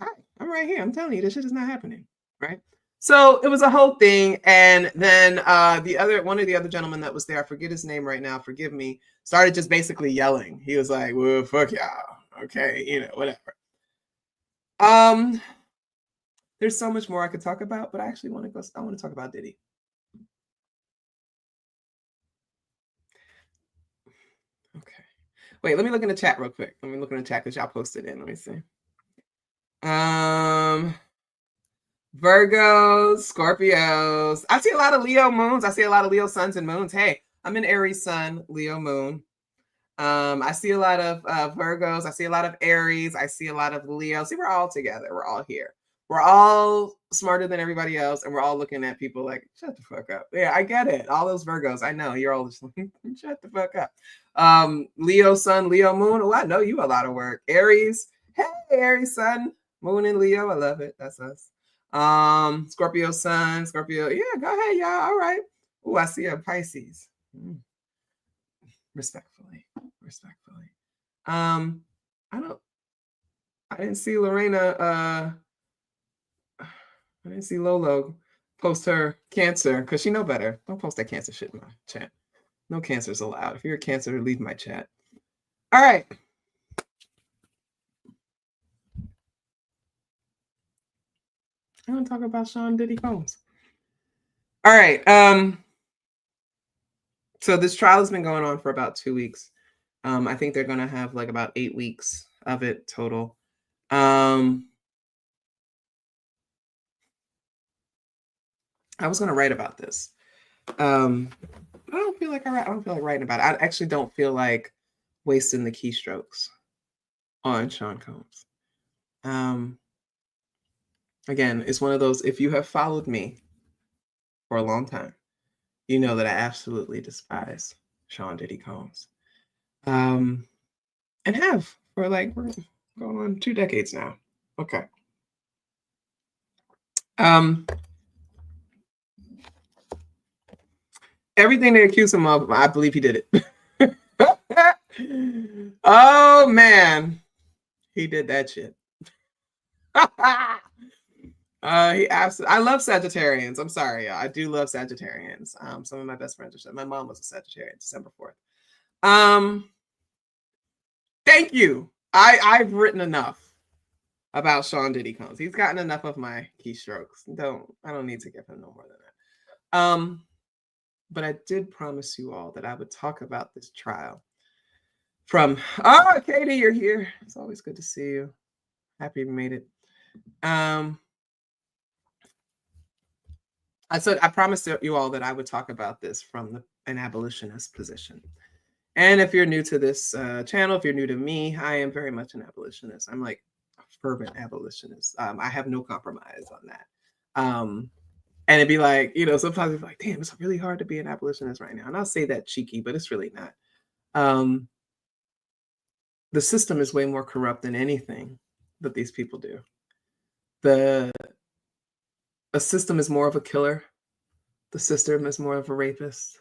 all right, I'm right here. I'm telling you, this shit is not happening, right? So it was a whole thing. And then one of the other gentlemen that was there, I forget his name right now, forgive me, started just basically yelling. He was like, well, fuck y'all. Okay, whatever. There's so much more I could talk about, but I actually want to talk about Diddy. Okay. Wait, let me look in the chat real quick. Let me look in the chat because y'all posted in. Let me see. Virgos, Scorpios. I see a lot of Leo moons. I see a lot of Leo suns and moons. Hey, I'm an Aries sun, Leo moon. I see a lot of Virgos. I see a lot of Aries. I see a lot of Leo. See, we're all together. We're all here. We're all smarter than everybody else, and we're all looking at people like, shut the fuck up. Yeah, I get it. All those Virgos, I know. You're all just like, shut the fuck up. Leo sun, Leo moon. Oh, I know you a lot of work. Aries. Hey, Aries sun, moon and Leo. I love it. That's us. Scorpio sun, Scorpio. Yeah, go ahead, y'all. All right. Oh, I see a Pisces. Respectfully. I didn't see Lorena. I didn't see Lolo post her Cancer because she know better. Don't post that Cancer shit in my chat. No Cancers allowed. If you're a Cancer, leave my chat. All right. I want to talk about Sean Diddy Combs. All right. So this trial has been going on for about 2 weeks. I think they're going to have like about 8 weeks of it total. I was going to write about this. I don't feel like writing about it. I actually don't feel like wasting the keystrokes on Sean Combs. Again, it's one of those, if you have followed me for a long time, you know that I absolutely despise Sean Diddy Combs. And have for like, we're going on 2 decades now. Okay. Everything they accuse him of, I believe he did it. Oh man, he did that shit. He absolutely. I love Sagittarians. I'm sorry, y'all. I do love Sagittarians. Some of my best friends are. My mom was a Sagittarian, December 4th. Thank you. I've written enough about Sean Diddy Combs. He's gotten enough of my keystrokes. I don't need to give him no more than that. But I did promise you all that I would talk about this trial from, Katie, you're here. It's always good to see you. Happy you made it. I promised you all that I would talk about this from an abolitionist position. And if you're new to this channel, if you're new to me, I am very much an abolitionist. I'm like a fervent abolitionist. I have no compromise on that. And it'd be like, sometimes it's like, damn, it's really hard to be an abolitionist right now. And I'll say that cheeky, but it's really not. The system is way more corrupt than anything that these people do. A system is more of a killer. The system is more of a rapist.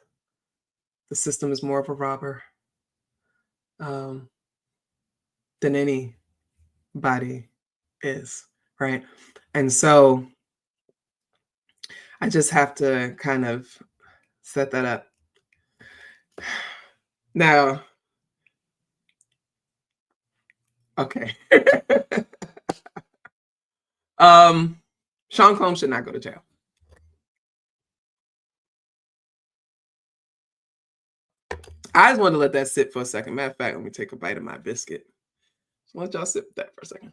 The system is more of a robber than anybody is, right? And so I just have to kind of set that up. Now, okay. Sean Combs should not go to jail. I just wanted to let that sit for a second. Matter of fact, let me take a bite of my biscuit. So let y'all sit with that for a second.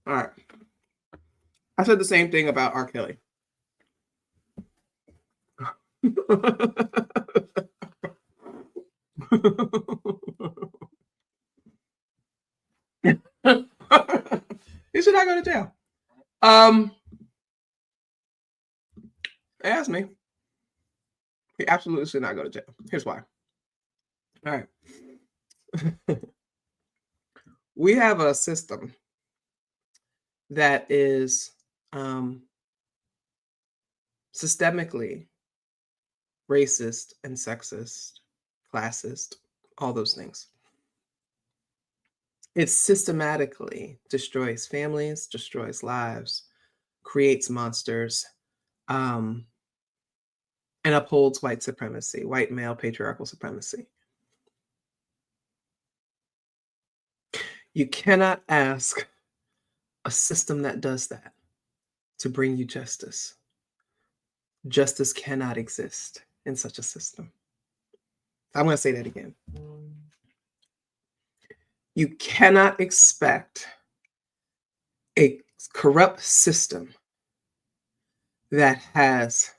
All right. I said the same thing about R. Kelly. He should not go to jail. Ask me. He absolutely should not go to jail. Here's why. All right. We have a system that is systemically racist and sexist, classist, all those things. It systematically destroys families, destroys lives, creates monsters, and upholds white supremacy, white male patriarchal supremacy. You cannot ask a system that does that to bring you justice. Justice cannot exist in such a system. I'm going to say that again. You cannot expect a corrupt system that has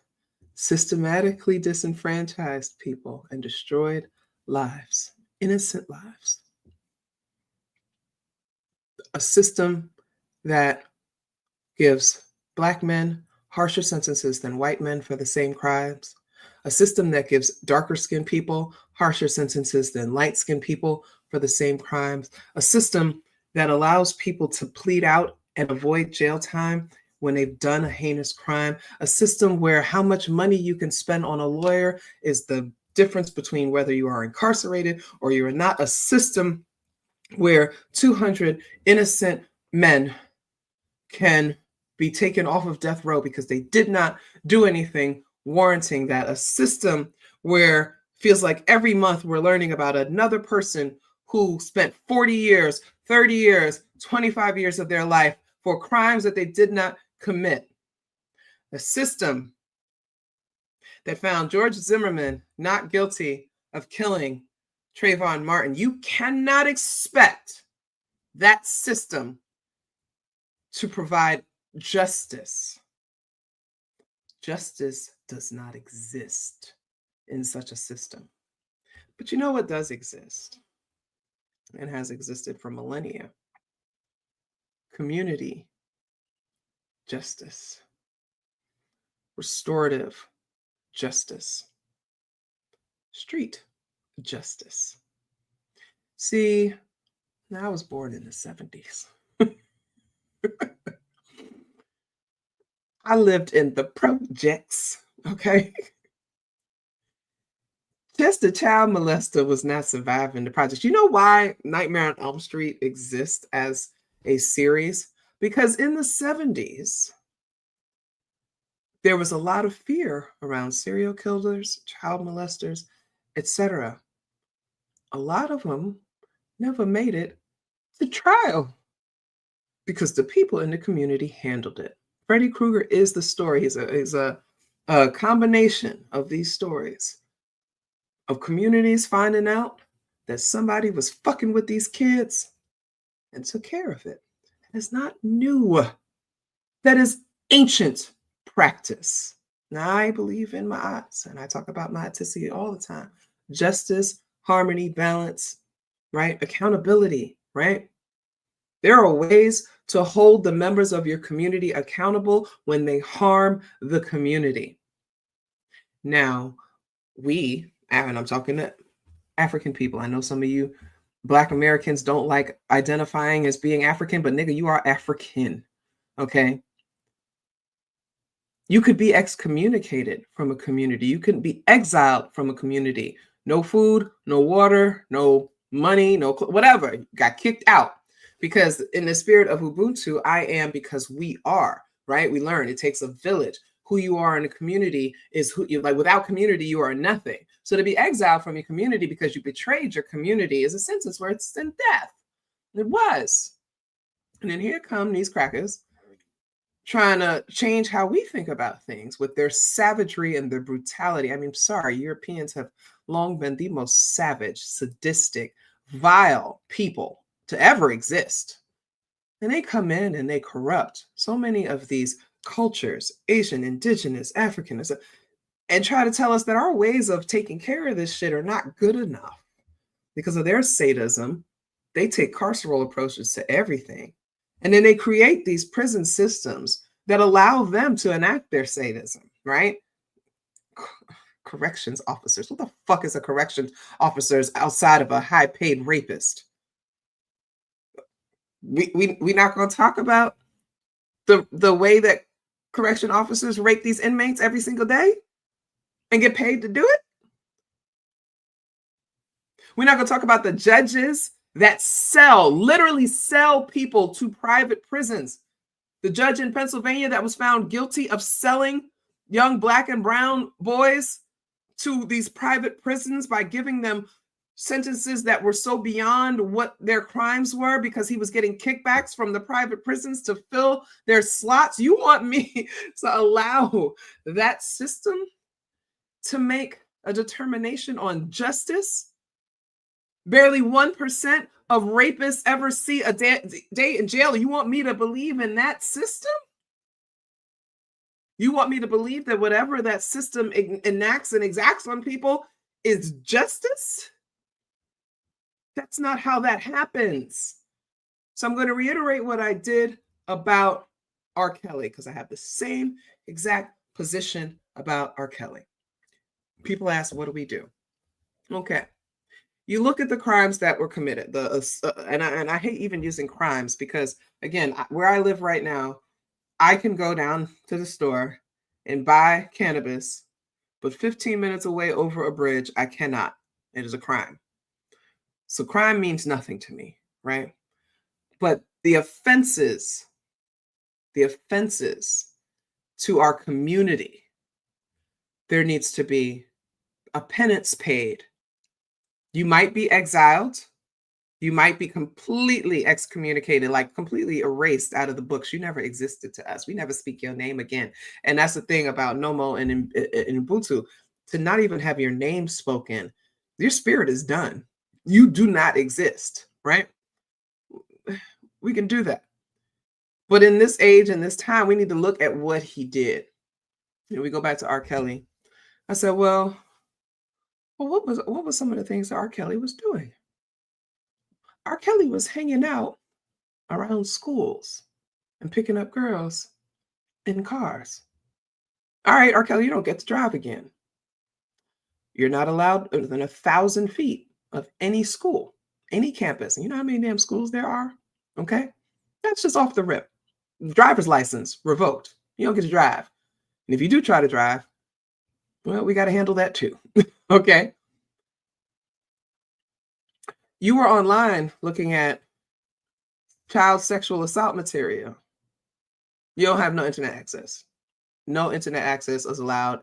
systematically disenfranchised people and destroyed lives, innocent lives. A system that gives Black men harsher sentences than white men for the same crimes. A system that gives darker skinned people harsher sentences than light skinned people for the same crimes. A system that allows people to plead out and avoid jail time when they've done a heinous crime. A system where how much money you can spend on a lawyer is the difference between whether you are incarcerated or you're not. A system where 200 innocent men can be taken off of death row because they did not do anything warranting that. A system where feels like every month we're learning about another person who spent 40 years, 30 years, 25 years of their life for crimes that they did not commit. A system that found George Zimmerman not guilty of killing Trayvon Martin. You cannot expect that system to provide justice. Justice does not exist in such a system. But you know what does exist and has existed for millennia? Community justice, restorative justice, street justice. See, I was born in the 70s. I lived in the projects, okay? Just a child molester was not surviving the projects. You know why Nightmare on Elm Street exists as a series? Because in the 70s, there was a lot of fear around serial killers, child molesters, etc. A lot of them never made it to trial because the people in the community handled it. Freddy Krueger is the story. He's a combination of these stories of communities finding out that somebody was fucking with these kids and took care of it. It's not new. That is ancient practice. Now, I believe in ma'at, and I talk about ma'aticity all the time. Justice, harmony, balance, right? Accountability, right? There are ways to hold the members of your community accountable when they harm the community. Now, and I'm talking to African people. I know some of you Black Americans don't like identifying as being African, but nigga, you are African, okay? You could be excommunicated from a community. You could be exiled from a community. No food, no water, no money, no whatever. You got kicked out. Because in the spirit of Ubuntu, I am because we are, right? We learn it takes a village. Who you are in a community is who you like. Without community, you are nothing. So to be exiled from your community because you betrayed your community is a sentence where it's in death. It was. And then here come these crackers trying to change how we think about things with their savagery and their brutality. I mean, sorry, Europeans have long been the most savage, sadistic, vile people to ever exist. And they come in and they corrupt so many of these cultures, Asian, indigenous, African, and try to tell us that our ways of taking care of this shit are not good enough. Because of their sadism, they take carceral approaches to everything. And then they create these prison systems that allow them to enact their sadism, right? Corrections officers. What the fuck is a corrections officer outside of a high-paid rapist? We not going to talk about the way that correction officers rape these inmates every single day and get paid to do it? We're not going to talk about the judges that literally sell people to private prisons. The judge in Pennsylvania that was found guilty of selling young Black and brown boys to these private prisons by giving them sentences that were so beyond what their crimes were because he was getting kickbacks from the private prisons to fill their slots. You want me to allow that system to make a determination on justice? Barely 1% of rapists ever see a day in jail. You want me to believe in that system? You want me to believe that whatever that system enacts and exacts on people is justice? That's not how that happens. So I'm going to reiterate what I did about R. Kelly, because I have the same exact position about R. Kelly. People ask, what do we do? Okay. You look at the crimes that were committed, and I hate even using crimes because, again, where I live right now, I can go down to the store and buy cannabis, but 15 minutes away over a bridge, I cannot. It is a crime. So crime means nothing to me, right? But the offenses to our community, there needs to be a penance paid. You might be exiled. You might be completely excommunicated, like completely erased out of the books. You never existed to us. We never speak your name again. And that's the thing about Nomo and Ubuntu, to not even have your name spoken, your spirit is done. You do not exist, right? We can do that. But in this age and this time, we need to look at what he did. You know, we go back to R. Kelly. I said, well, what was some of the things that R. Kelly was doing? R. Kelly was hanging out around schools and picking up girls in cars. All right, R. Kelly, you don't get to drive again. You're not allowed within 1,000 feet of any school, any campus. And you know how many damn schools there are? Okay. That's just off the rip. Driver's license revoked. You don't get to drive. And if you do try to drive, well, we got to handle that too. Okay. You were online looking at child sexual assault material. You don't have no internet access. No internet access is allowed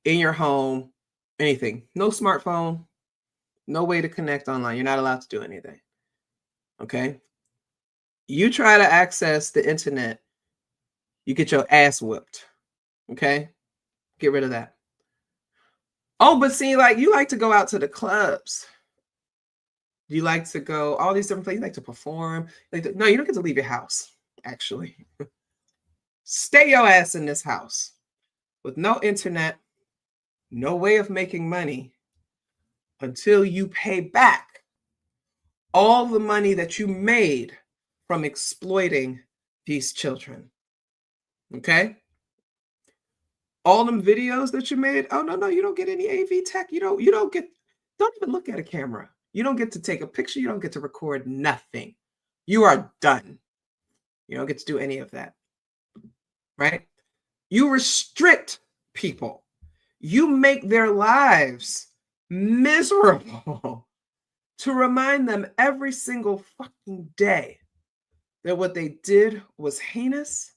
in your home, anything. No smartphone, no way to connect online. You're not allowed to do anything. Okay. You try to access the internet, you get your ass whipped. Okay. Get rid of that. Oh, but see, like you like to go out to the clubs. You like to go all these different places. You like to perform. No, you don't get to leave your house, actually. Stay your ass in this house with no internet, no way of making money until you pay back all the money that you made from exploiting these children. Okay? All them videos that you made, oh no, you don't get any AV tech. Don't even look at a camera. You don't get to take a picture. You don't get to record nothing. You are done. You don't get to do any of that. Right? You restrict people. You make their lives miserable to remind them every single fucking day that what they did was heinous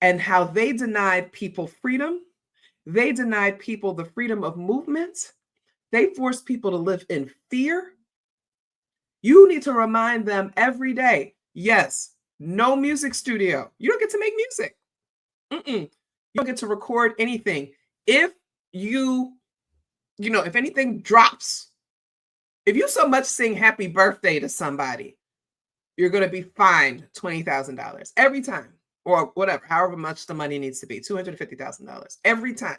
and how they denied people freedom. They denied people the freedom of movement. They forced people to live in fear. You need to remind them every day, yes, no music studio. You don't get to make music. You don't get to record anything. If if anything drops, if you so much sing happy birthday to somebody, you're going to be fined $20,000 every time, or whatever, however much the money needs to be, $250,000 every time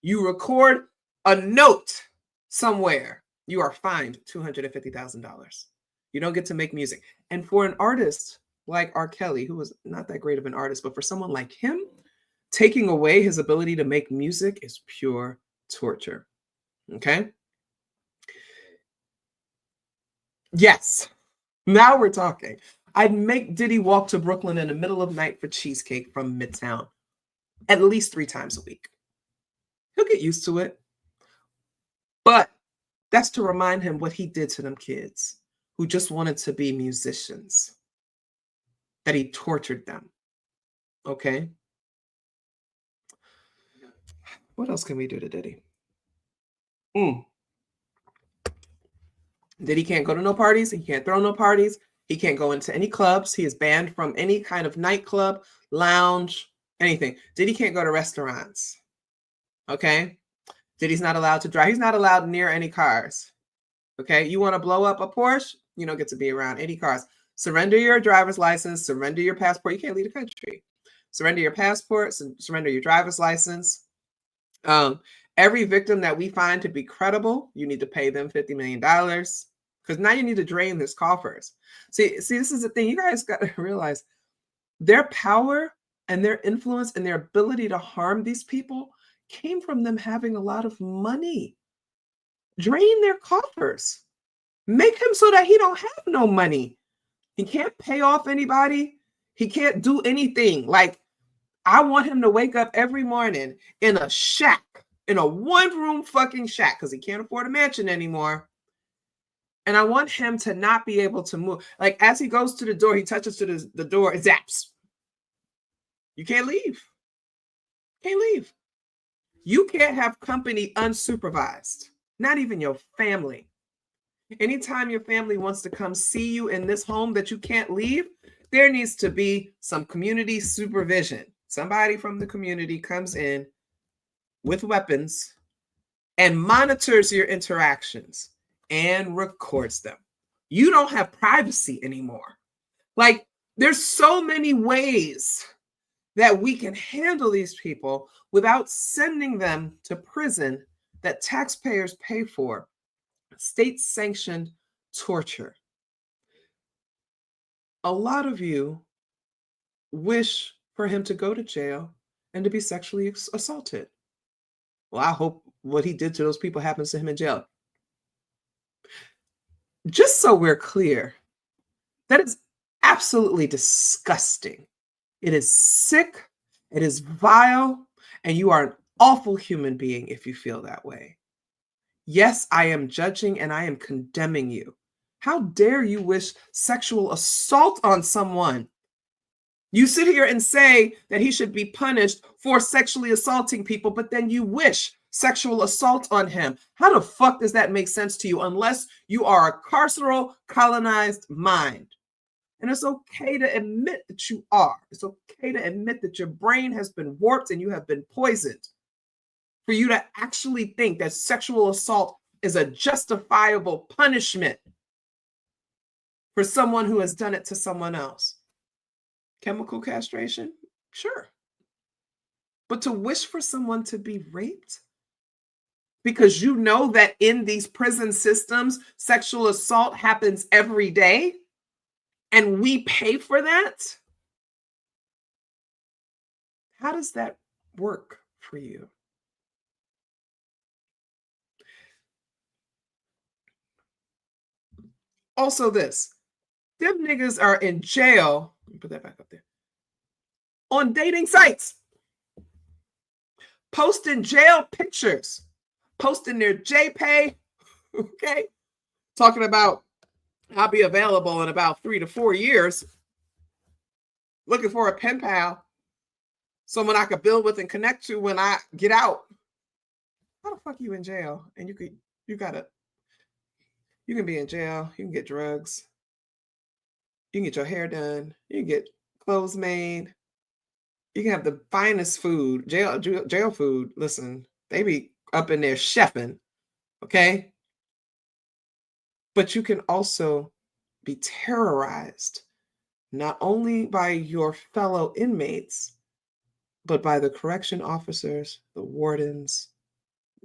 you record a note somewhere, you are fined $250,000. You don't get to make music. And for an artist like R. Kelly, who was not that great of an artist, but for someone like him, taking away his ability to make music is pure torture. Okay? Yes. Now we're talking. I'd make Diddy walk to Brooklyn in the middle of the night for cheesecake from Midtown at least 3 times a week. He'll get used to it. But that's to remind him what he did to them kids who just wanted to be musicians, that he tortured them. Okay? What else can we do to Diddy? Diddy can't go to no parties. He can't throw no parties. He can't go into any clubs. He is banned from any kind of nightclub, lounge, anything. Diddy can't go to restaurants. Okay? Diddy's not allowed to drive. He's not allowed near any cars. Okay? You want to blow up a Porsche? You don't get to be around any cars. Surrender your driver's license. Surrender your passport. You can't leave the country. Surrender your passport. Surrender your driver's license. Every victim that we find to be credible, you need to pay them $50 million, because now you need to drain his coffers. See, this is the thing. You guys got to realize their power and their influence and their ability to harm these people came from them having a lot of money. Drain their coffers. Make him so that he don't have no money. He can't pay off anybody. He can't do anything. Like, I want him to wake up every morning in a shack, in a 1-room fucking shack, because he can't afford a mansion anymore. And I want him to not be able to move. Like, as he goes to the door, he touches to the door, it zaps. You can't leave. Can't leave. You can't have company unsupervised. Not even your family. Anytime your family wants to come see you in this home that you can't leave, there needs to be some community supervision. Somebody from the community comes in with weapons and monitors your interactions and records them. You don't have privacy anymore. Like, there's so many ways that we can handle these people without sending them to prison that taxpayers pay for. State-sanctioned torture. A lot of you wish for him to go to jail and to be sexually assaulted. Well, I hope what he did to those people happens to him in jail. Just so we're clear, that is absolutely disgusting. It is sick It is vile, and you are an awful human being if you feel that way. Yes, I am judging and I am condemning you. How dare you wish sexual assault on someone? You sit here and say that he should be punished for sexually assaulting people, but then you wish sexual assault on him. How the fuck does that make sense to you unless you are a carceral, colonized mind? And it's okay to admit that you are. It's okay to admit that your brain has been warped and you have been poisoned. For you to actually think that sexual assault is a justifiable punishment for someone who has done it to someone else. Chemical castration? Sure. But to wish for someone to be raped? Because you know that in these prison systems, sexual assault happens every day, and we pay for that? How does that work for you? Also this, them niggas are in jail, let me put that back up there, on dating sites, posting jail pictures, posting their JPay, okay? Talking about, I'll be available in about 3 to 4 years, looking for a pen pal, someone I could build with and connect to when I get out. How the fuck you in jail? And you can be in jail, you can get drugs, you can get your hair done, you can get clothes made, you can have the finest food, jail food. Listen, they be up in there chefing, okay? But you can also be terrorized, not only by your fellow inmates, but by the correction officers, the wardens,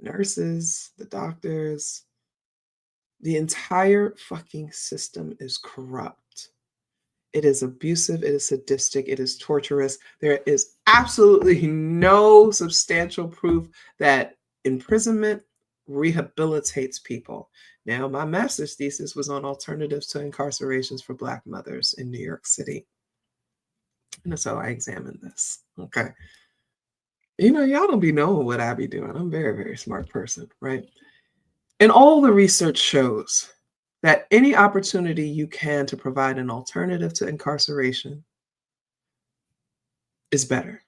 nurses, the doctors. The entire fucking system is corrupt. It is abusive, it is sadistic, it is torturous. There is absolutely no substantial proof that imprisonment rehabilitates people. Now, my master's thesis was on alternatives to incarcerations for Black mothers in New York City. And so I examined this. Okay. Y'all don't be knowing what I be doing. I'm a very, very smart person, right? And all the research shows that any opportunity you can to provide an alternative to incarceration is better.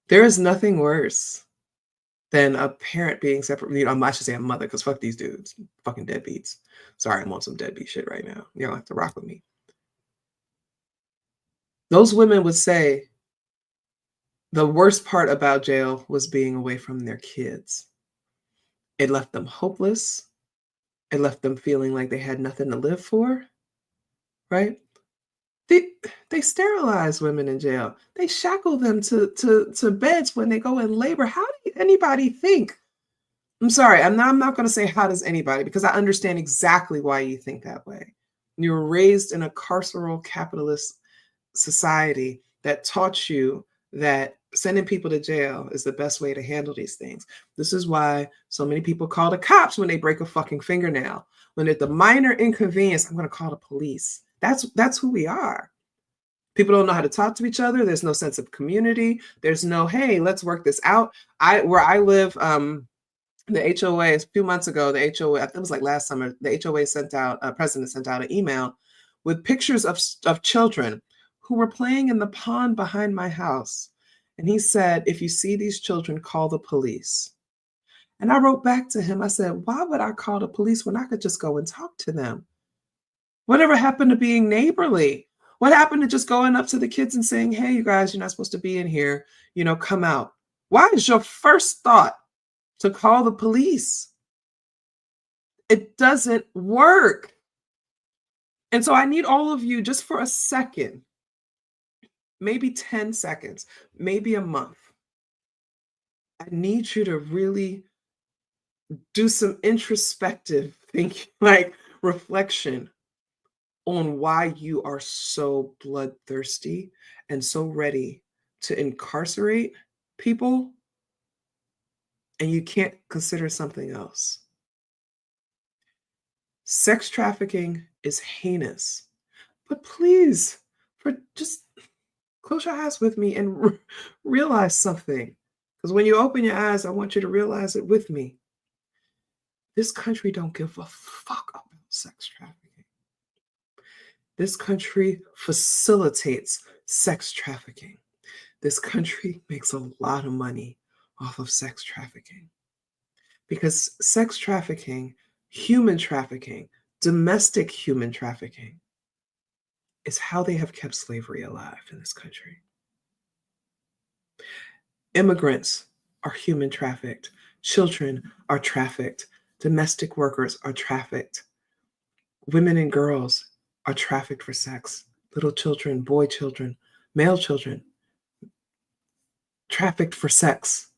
There is nothing worse than a parent being separate. I should say a mother, because fuck these dudes, fucking deadbeats. Sorry, I'm on some deadbeat shit right now. You don't have to rock with me. Those women would say the worst part about jail was being away from their kids. It left them hopeless. It left them feeling like they had nothing to live for, right? They sterilize women in jail. They shackle them to beds when they go in labor. How do anybody think? I'm sorry, I'm not going to say how does anybody, because I understand exactly why you think that way. You were raised in a carceral capitalist society that taught you that sending people to jail is the best way to handle these things. This is why so many people call the cops when they break a fucking fingernail. When it's the minor inconvenience, I'm going to call the police. That's who we are. People don't know how to talk to each other. There's no sense of community. There's no, hey, let's work this out. Where I live, the HOA, a few months ago, the HOA, I think it was like last summer, the HOA president sent out an email with pictures of children who were playing in the pond behind my house. And he said, if you see these children, call the police. And I wrote back to him, I said, why would I call the police when I could just go and talk to them? Whatever happened to being neighborly? What happened to just going up to the kids and saying, hey, you guys, you're not supposed to be in here, come out? Why is your first thought to call the police? It doesn't work. And so I need all of you just for a second, maybe 10 seconds, maybe a month. I need you to really do some introspective thinking, like reflection on why you are so bloodthirsty and so ready to incarcerate people, and you can't consider something else. Sex trafficking is heinous, but please, for just Close your eyes with me and realize something. Because when you open your eyes, I want you to realize it with me. This country don't give a fuck about sex trafficking. This country facilitates sex trafficking. This country makes a lot of money off of sex trafficking. Because sex trafficking, human trafficking, domestic human trafficking is how they have kept slavery alive in this country. Immigrants are human trafficked. Children are trafficked. Domestic workers are trafficked. Women and girls are trafficked for sex. Little children, boy children, male children, trafficked for sex.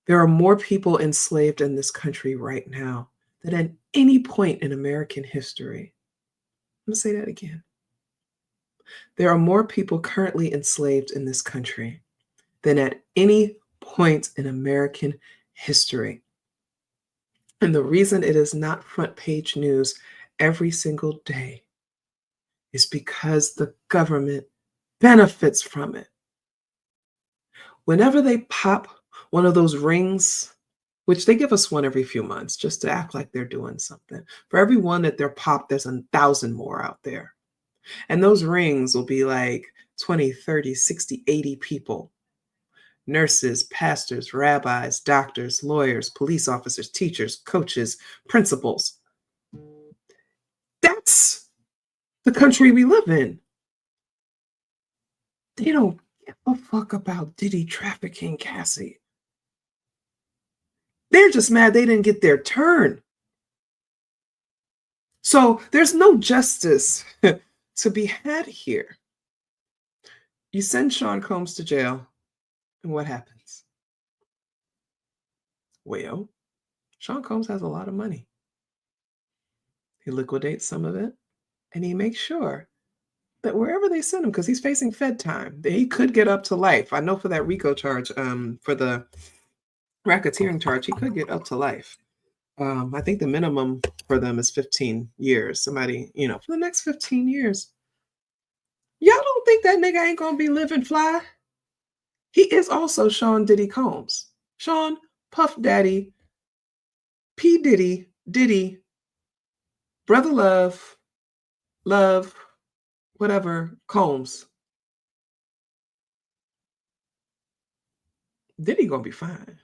There are more people enslaved in this country right now than at any point in American history. I'm going to say that again. There are more people currently enslaved in this country than at any point in American history. And the reason it is not front page news every single day is because the government benefits from it. Whenever they pop one of those rings, which they give us one every few months just to act like they're doing something. For every one that they're popped, there's 1,000 more out there. And those rings will be like 20, 30, 60, 80 people. Nurses, pastors, rabbis, doctors, lawyers, police officers, teachers, coaches, principals. That's the country we live in. They don't give a fuck about Diddy trafficking Cassie. They're just mad they didn't get their turn. So there's no justice to be had here. You send Sean Combs to jail, and what happens? Well, Sean Combs has a lot of money. He liquidates some of it, and he makes sure that wherever they send him, because he's facing Fed time, that he could get up to life. I know for that RICO charge, for the racketeering charge, he could get up to life. I think the minimum for them is 15 years. Somebody, for the next 15 years. Y'all don't think that nigga ain't gonna be living fly? He is also Sean Diddy Combs. Sean Puff Daddy, P. Diddy, Brother Love, whatever, Combs. Diddy gonna be fine.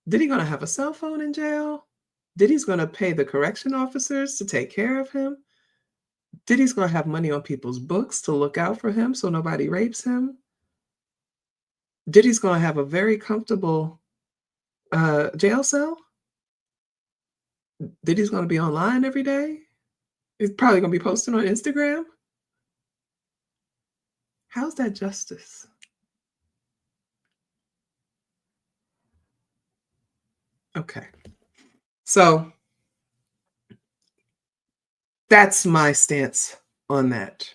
Diddy gonna have a cell phone in jail? Diddy's gonna pay the correction officers to take care of him? Diddy's gonna have money on people's books to look out for him so nobody rapes him? Diddy's gonna have a very comfortable jail cell? Diddy's gonna be online every day? He's probably gonna be posting on Instagram? How's that justice? Okay. So that's my stance on that.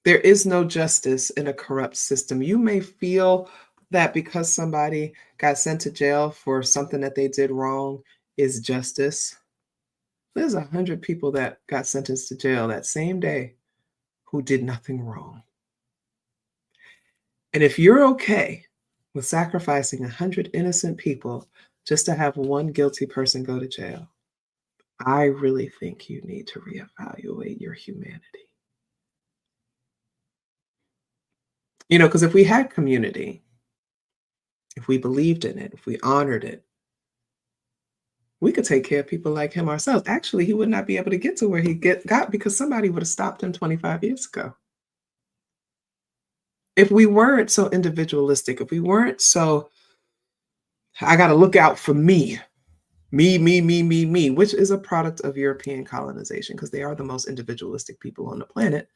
There is no justice in a corrupt system. You may feel that because somebody got sent to jail for something that they did wrong is justice. There's 100 people that got sentenced to jail that same day who did nothing wrong. And if you're okay with sacrificing 100 innocent people just to have one guilty person go to jail, I really think you need to reevaluate your humanity. Because if we had community, if we believed in it, if we honored it, we could take care of people like him ourselves. Actually, he would not be able to get to where he got because somebody would have stopped him 25 years ago. If we weren't so individualistic, if we weren't so, I got to look out for me, which is a product of European colonization because they are the most individualistic people on the planet,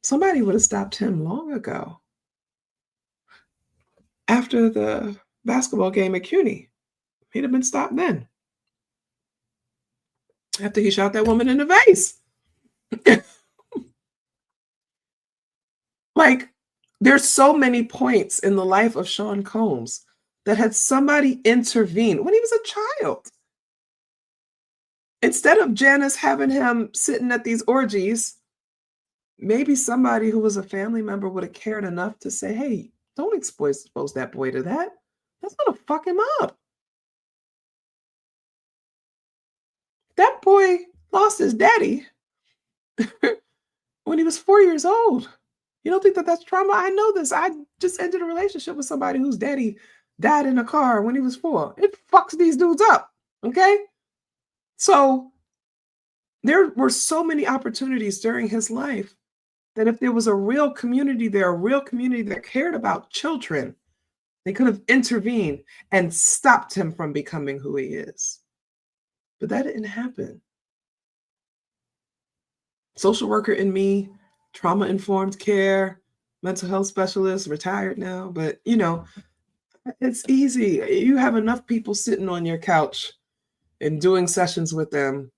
somebody would have stopped him long ago. After the basketball game at CUNY, he'd have been stopped then. After he shot that woman in the face. Like, there's so many points in the life of Sean Combs that had somebody intervene when he was a child. Instead of Janice having him sitting at these orgies maybe somebody who was a family member would have cared enough to say, hey, don't expose that boy to that. That's gonna fuck him up. That boy lost his daddy when he was 4 years old. You don't think that that's trauma? I know this. I just ended a relationship with somebody whose daddy died in a car when he was 4. It fucks these dudes up, okay? So there were so many opportunities during his life that if there was a real community there, a real community that cared about children, they could have intervened and stopped him from becoming who he is. But that didn't happen. Social worker in me, trauma-informed care, mental health specialist, retired now, but you know, it's easy. You have enough people sitting on your couch and doing sessions with them.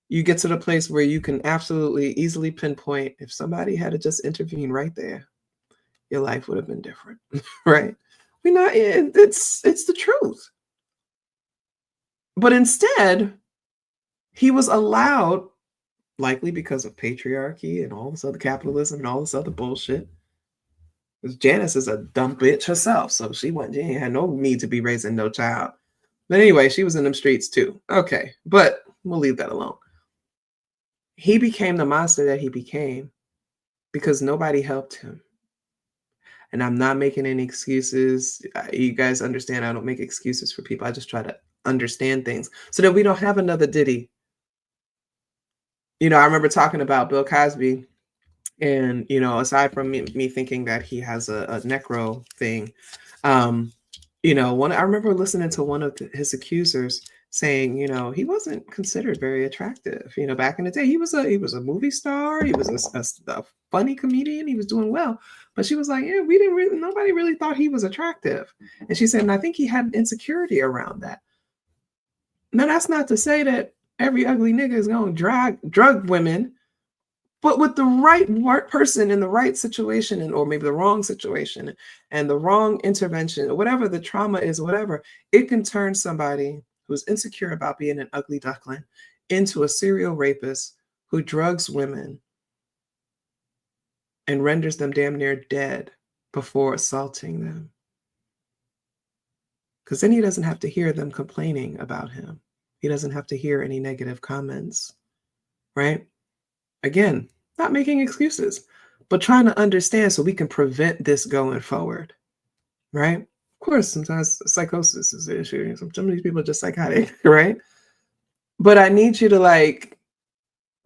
You get to the place where you can absolutely easily pinpoint if somebody had to just intervene right there, your life would have been different, right? It's the truth. But instead, he was allowed, likely because of patriarchy and all this other capitalism and all this other bullshit. Because Janice is a dumb bitch herself, so she had no need to be raising no child. But anyway, she was in them streets too. Okay, but we'll leave that alone. He became the monster that he became because nobody helped him. And I'm not making any excuses. You guys understand I don't make excuses for people. I just try to understand things so that we don't have another Diddy. You know, I remember talking about Bill Cosby, and, you know, aside from me thinking that he has a necro thing, you know, I remember listening to one of his accusers saying, you know, he wasn't considered very attractive. You know, back in the day, he was a movie star. He was a funny comedian. He was doing well. But she was like, yeah, nobody really thought he was attractive. And she said, and I think he had insecurity around that. Now, that's not to say that every ugly nigga is going to drug women, but with the right person in the right situation, or maybe the wrong situation and the wrong intervention, or whatever the trauma is, whatever, it can turn somebody who's insecure about being an ugly duckling into a serial rapist who drugs women and renders them damn near dead before assaulting them. Because then he doesn't have to hear them complaining about him. He doesn't have to hear any negative comments, right? Again, not making excuses, but trying to understand so we can prevent this going forward, right? Of course, sometimes psychosis is the issue. Some of these people are just psychotic, right? But I need you to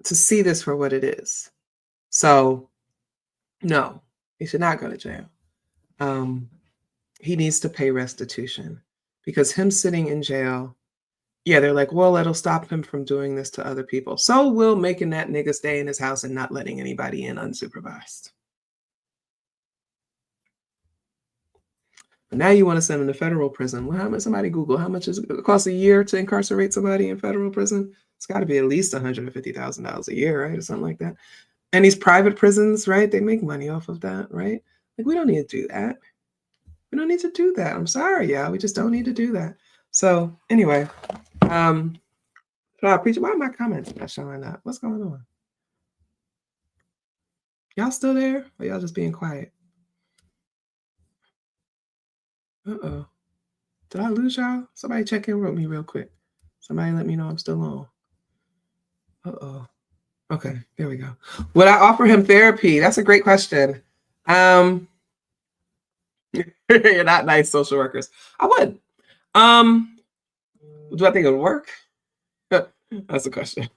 see this for what it is. So, no, he should not go to jail. He needs to pay restitution, because him sitting in jail, yeah, they're like, well, it'll stop him from doing this to other people. So will making that nigga stay in his house and not letting anybody in unsupervised. But now you want to send him to federal prison. Well, how much? Somebody Google how much it costs a year to incarcerate somebody in federal prison? It's got to be at least $150,000 a year, right, or something like that. And these private prisons, right? They make money off of that, right? Like, we don't need to do that. We don't need to do that. I'm sorry, y'all. We just don't need to do that. So anyway, why are my comments not showing up? What's going on? Y'all still there? Or y'all just being quiet? Uh-oh. Did I lose y'all? Somebody check in with me real quick. Somebody let me know I'm still on. Uh-oh. Okay, there we go. Would I offer him therapy? That's a great question. You're not nice social workers. I would. Do I think it would work? That's the question.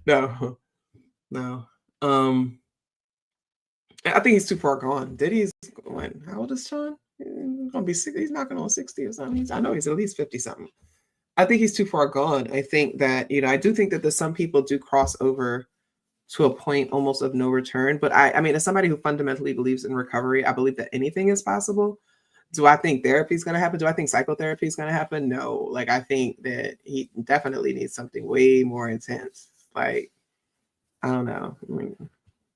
No. I think he's too far gone. Diddy's when? How old is Sean? He's gonna be 60. He's knocking on 60 or something. I know he's at least 50 something. I think he's too far gone. I think that, you know, I do think that some people do cross over to a point almost of no return. But I mean, as somebody who fundamentally believes in recovery, I believe that anything is possible. Do I think therapy is going to happen? Do I think psychotherapy is going to happen? No. Like, I think that he definitely needs something way more intense. Like, I don't know. I mean,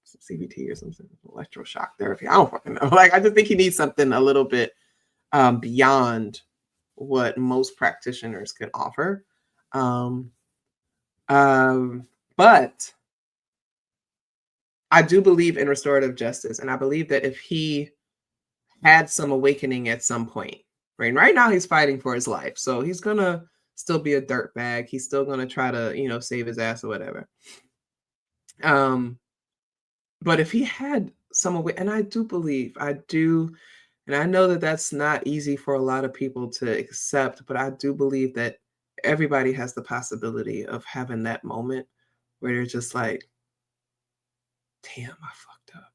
CBT or something, electroshock therapy. I don't fucking know. Like, I just think he needs something a little bit beyond what most practitioners can offer. But I do believe in restorative justice, and I believe that if he had some awakening at some point, right now he's fighting for his life, so he's gonna still be a dirtbag. He's still gonna try to, you know, save his ass or whatever. But if he had some awakening, and I do believe, and I know that that's not easy for a lot of people to accept, but I do believe that everybody has the possibility of having that moment where they're just like, damn, I fucked up.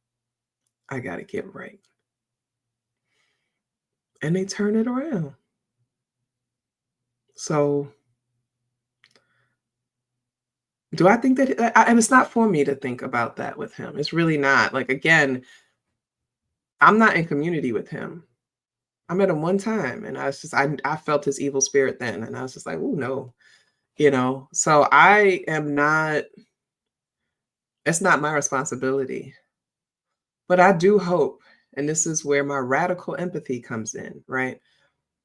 I got to get right. And they turn it around. So do I think that, and it's not for me to think about that with him. It's really not. Like, again, I'm not in community with him. I met him one time, and I was just, I felt his evil spirit then. And I was just like, oh, no, you know? So I am not, it's not my responsibility. But I do hope, and this is where my radical empathy comes in, right?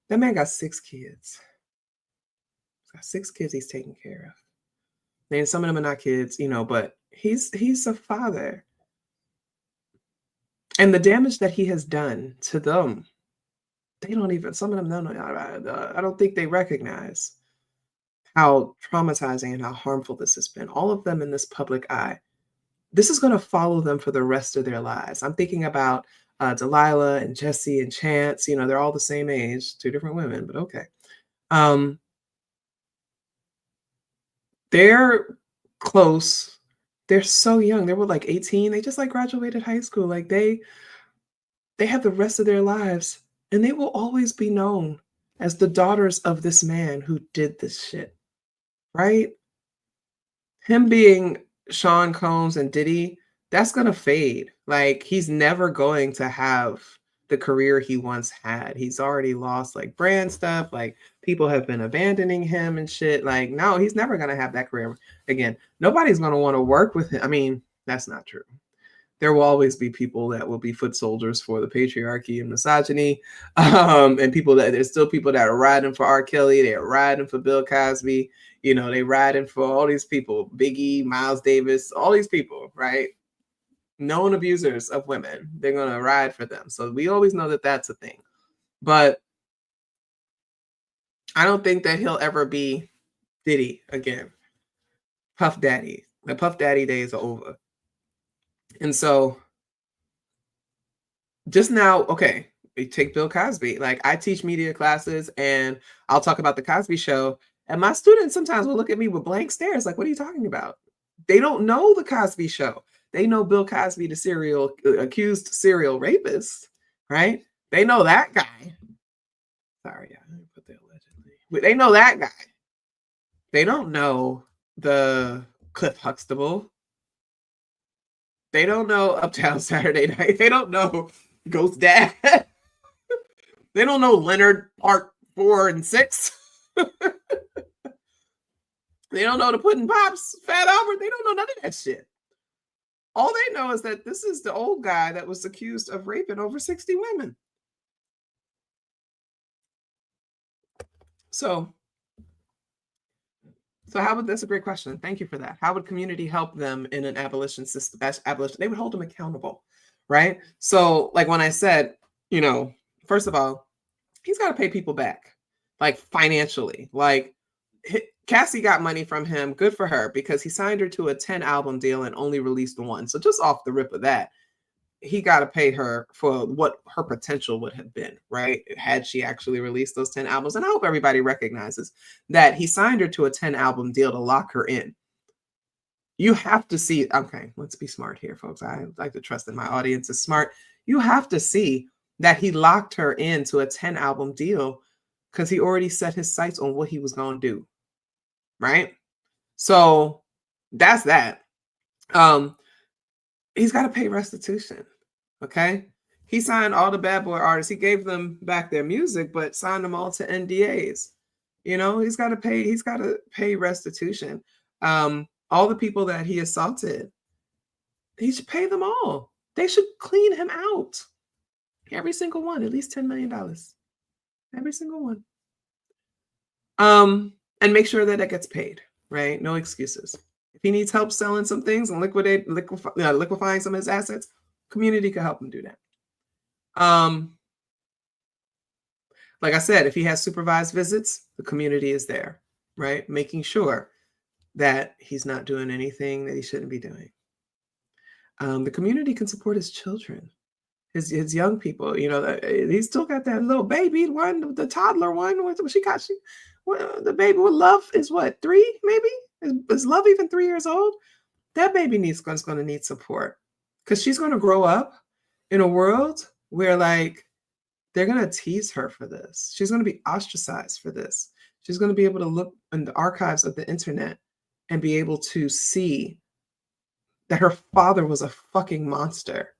That man got 6 kids. He's got 6 kids he's taking care of. And some of them are not kids, you know, but he's a father. And the damage that he has done to them, they don't even, some of them don't know. I don't think they recognize how traumatizing and how harmful this has been. All of them in this public eye. This is going to follow them for the rest of their lives. I'm thinking about Delilah and Jesse and Chance. You know, they're all the same age, 2 different women, but okay. They're close. They're so young. They were like 18. They just like graduated high school. Like they have the rest of their lives, and they will always be known as the daughters of this man who did this shit, right? Him being Sean Combs and Diddy, that's going to fade. Like, he's never going to have the career he once had. He's already lost like brand stuff. Like, people have been abandoning him and shit. Like, no, he's never going to have that career again. Nobody's going to want to work with him. I mean, that's not true. There will always be people that will be foot soldiers for the patriarchy and misogyny. And people that, there's still people that are riding for R. Kelly. They're riding for Bill Cosby. You know, they riding for all these people, Biggie, Miles Davis, all these people, right? Known abusers of women. They're going to ride for them. So we always know that that's a thing. But I don't think that he'll ever be Diddy again. Puff Daddy. The Puff Daddy days are over. And so just now, okay, we take Bill Cosby. Like, I teach media classes and I'll talk about the Cosby Show. And my students sometimes will look at me with blank stares, like, what are you talking about? They don't know the Cosby Show. They know Bill Cosby, the accused serial rapist, right? They know that guy. Sorry, I didn't put that allegedly. But they know that guy. They don't know the Cliff Huxtable. They don't know Uptown Saturday Night. They don't know Ghost Dad. They don't know Leonard Part 4 and 6. They don't know the Puddin' Pops, Fat Albert. They don't know none of that shit. All they know is that this is the old guy that was accused of raping over 60 women. So how would, that's a great question. Thank you for that. How would community help them in an abolition system? They would hold them accountable, right? So like when I said, you know, first of all, he's got to pay people back, like financially. Like Cassie got money from him. Good for her, because he signed her to a 10 album deal and only released 1. So just off the rip of that, he got to pay her for what her potential would have been, right? Had she actually released those 10 albums. And I hope everybody recognizes that he signed her to a 10 album deal to lock her in. You have to see, okay, let's be smart here, folks. I like to trust that my audience is smart. You have to see that he locked her into a 10 album deal because he already set his sights on what he was going to do, right? So that's that. He's got to pay restitution. Okay. He signed all the bad boy artists. He gave them back their music, but signed them all to NDAs. You know, he's got to pay restitution. All the people that he assaulted, he should pay them all. They should clean him out. Every single one, at least $10 million. Every single one. And make sure that gets paid, right? No excuses. If he needs help selling some things and liquefying some of his assets, community could help him do that. Like I said, if he has supervised visits, the community is there, right? Making sure that he's not doing anything that he shouldn't be doing. The community can support his children, his young people. You know, he's still got that little baby one, the toddler one. What she got? The baby with Love is what, 3 maybe? Is Love even 3 years old? That baby is going to need support, because she's going to grow up in a world where, like, they're going to tease her for this. She's going to be ostracized for this. She's going to be able to look in the archives of the internet and be able to see that her father was a fucking monster.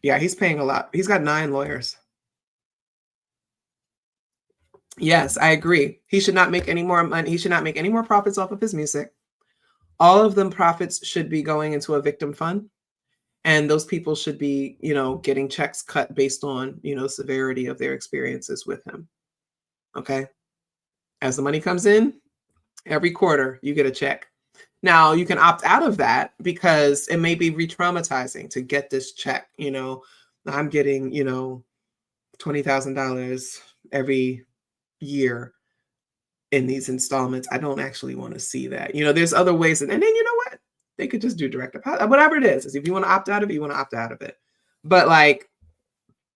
Yeah, he's paying a lot. He's got 9 lawyers. Yes, I agree. He should not make any more money. He should not make any more profits off of his music. All of them profits should be going into a victim fund. And those people should be, you know, getting checks cut based on, you know, severity of their experiences with him. Okay. As the money comes in, every quarter you get a check. Now you can opt out of that because it may be re-traumatizing to get this check. You know, I'm getting, you know, $20,000 every year in these installments. I don't actually want to see that. You know, there's other ways. And then you know what? They could just do direct deposit, whatever it is. If you want to opt out of it, you want to opt out of it. But like,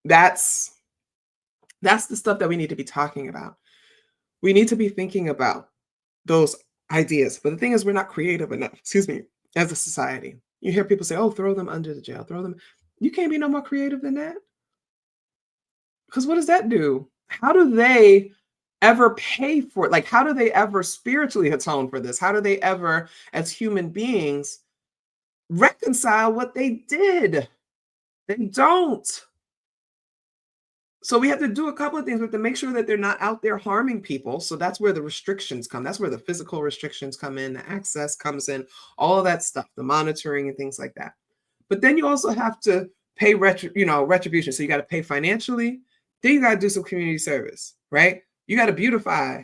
that's the stuff that we need to be talking about. We need to be thinking about those ideas. But the thing is, we're not creative enough, as a society. You hear people say, oh, throw them under the jail, throw them. You can't be no more creative than that. Because what does that do? How do they ever pay for it? Like, how do they ever spiritually atone for this? How do they ever, as human beings, reconcile what they did? They don't. So we have to do a couple of things. We have to make sure that they're not out there harming people. So that's where the restrictions come. That's where the physical restrictions come in, the access comes in, all of that stuff, the monitoring and things like that. But then you also have to pay retribution. So you got to pay financially. Then you got to do some community service, right? You got to beautify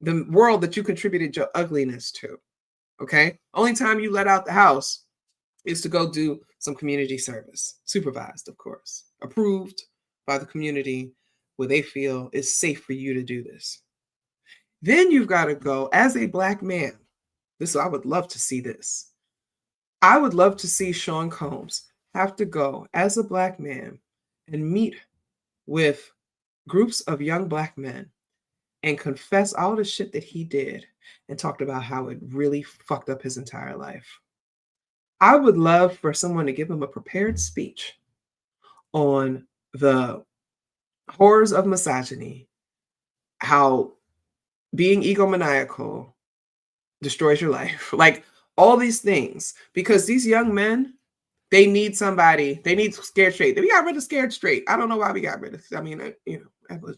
the world that you contributed your ugliness to, okay? Only time you let out the house is to go do some community service, supervised, of course, approved by the community where they feel it's safe for you to do this. Then you've got to go as a Black man. I would love to see this. I would love to see Sean Combs have to go as a Black man and meet with groups of young Black men and confess all the shit that he did and talked about how it really fucked up his entire life. I would love for someone to give him a prepared speech on the horrors of misogyny, how being egomaniacal destroys your life, like all these things, because these young men, they need somebody, they need Scared Straight. We got rid of Scared Straight. I don't know why we got rid of,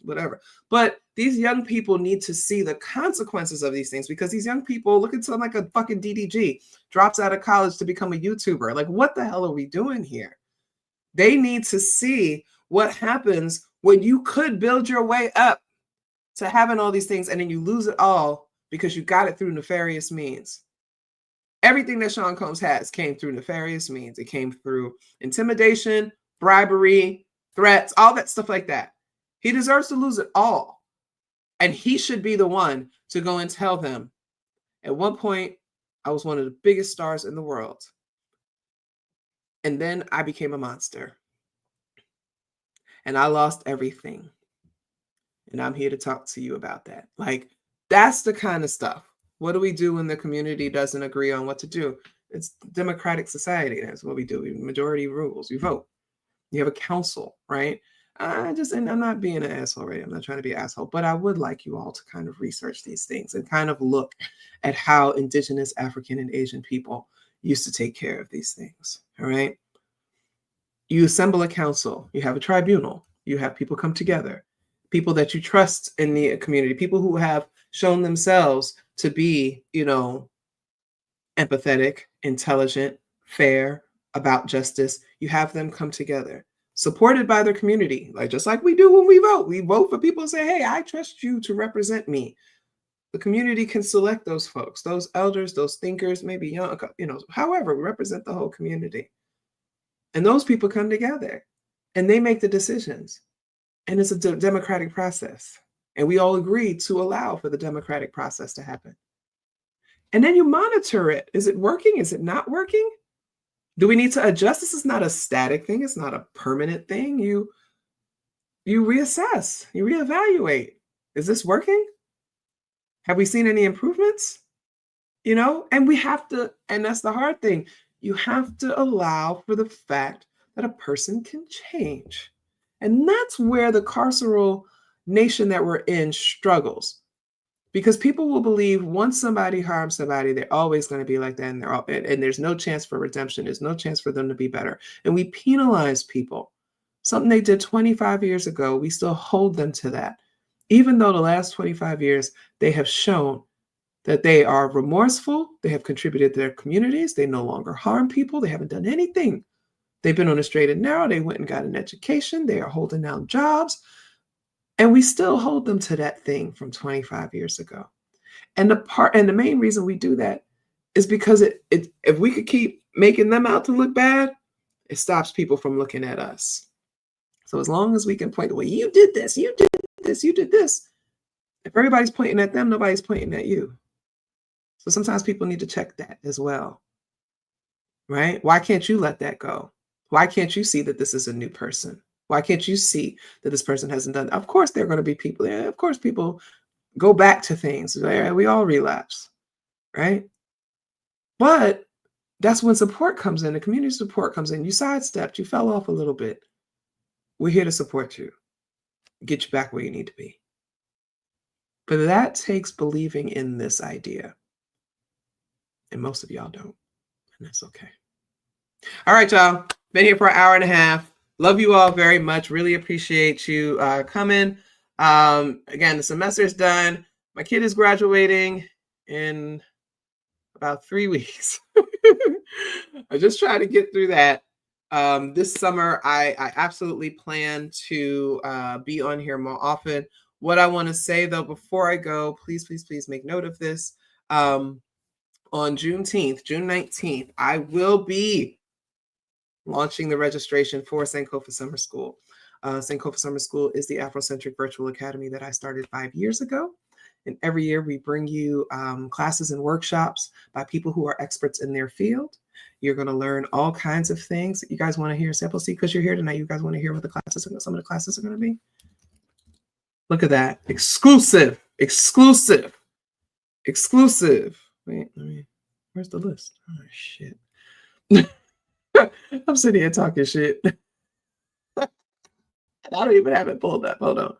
whatever. But these young people need to see the consequences of these things, because these young people, look at something like a fucking DDG, drops out of college to become a YouTuber. Like, what the hell are we doing here? They need to see what happens when you could build your way up to having all these things and then you lose it all because you got it through nefarious means. Everything that Sean Combs has came through nefarious means. It came through intimidation, bribery, threats, all that stuff like that. He deserves to lose it all. And he should be the one to go and tell them, at one point, I was one of the biggest stars in the world. And then I became a monster. And I lost everything. And I'm here to talk to you about that. Like, that's the kind of stuff. What do we do when the community doesn't agree on what to do? It's democratic society. That's what we do. Majority rules. You vote. You have a council, right? And I'm not being an asshole, right? I'm not trying to be an asshole, but I would like you all to kind of research these things and kind of look at how Indigenous, African, and Asian people used to take care of these things, all right? You assemble a council, you have a tribunal, you have people come together, people that you trust in the community, people who have shown themselves to be, empathetic, intelligent, fair, about justice. You have them come together, supported by their community, like just like we do when we vote. We vote for people and say, hey, I trust you to represent me. The community can select those folks, those elders, those thinkers, maybe young, however, we represent the whole community. And those people come together and they make the decisions. And it's a democratic process. And we all agree to allow for the democratic process to happen. And then you monitor it. Is it working? Is it not working? Do we need to adjust? This is not a static thing. It's not a permanent thing. You reassess, you reevaluate. Is this working? Have we seen any improvements? And we have to, and that's the hard thing. You have to allow for the fact that a person can change. And that's where the carceral nation that we're in struggles. Because people will believe once somebody harms somebody, they're always going to be like that. And there's no chance for redemption. There's no chance for them to be better. And we penalize people. Something they did 25 years ago, we still hold them to that. Even though the last 25 years, they have shown that they are remorseful. They have contributed to their communities. They no longer harm people. They haven't done anything. They've been on the straight and narrow. They went and got an education. They are holding down jobs. And we still hold them to that thing from 25 years ago. And the main reason we do that is because if we could keep making them out to look bad, it stops people from looking at us. So as long as we can point to, well, you did this, you did this, you did this. If everybody's pointing at them, nobody's pointing at you. So sometimes people need to check that as well, right? Why can't you let that go? Why can't you see that this is a new person? Why can't you see that this person hasn't done? Of course, there are going to be people there. Of course, people go back to things. We all relapse, right? But that's when support comes in. The community support comes in. You sidestepped. You fell off a little bit. We're here to support you, get you back where you need to be. But that takes believing in this idea. And most of y'all don't. And that's okay. All right, y'all. Been here for an hour and a half. Love you all very much. Really appreciate you coming. Again, the semester is done. My kid is graduating in about 3 weeks. I just try to get through that. This summer, I absolutely plan to be on here more often. What I want to say, though, before I go, please, please, please make note of this. On June 19th, I will be launching the registration for Sankofa Summer School. Sankofa Summer School is the Afrocentric Virtual Academy that I started 5 years ago. And every year we bring you classes and workshops by people who are experts in their field. You're going to learn all kinds of things. You guys want to hear sample C because you're here tonight. You guys want to hear what some of the classes are going to be? Look at that. Exclusive. Wait, where's the list? Oh, shit. I'm sitting here talking shit. I don't even have it pulled up. Hold on.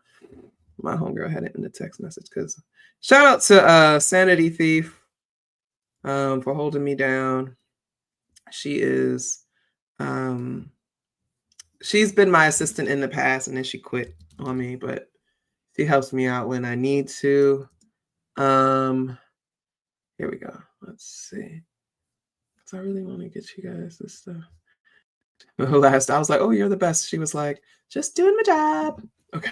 My homegirl had it in the text message because shout out to Sanity Thief for holding me down. She is she's been my assistant in the past and then she quit on me, but she helps me out when I need to. Here we go. Let's see. Because I really want to get you guys this stuff. Last, I was like, oh, you're the best. She was like, just doing my job. Okay.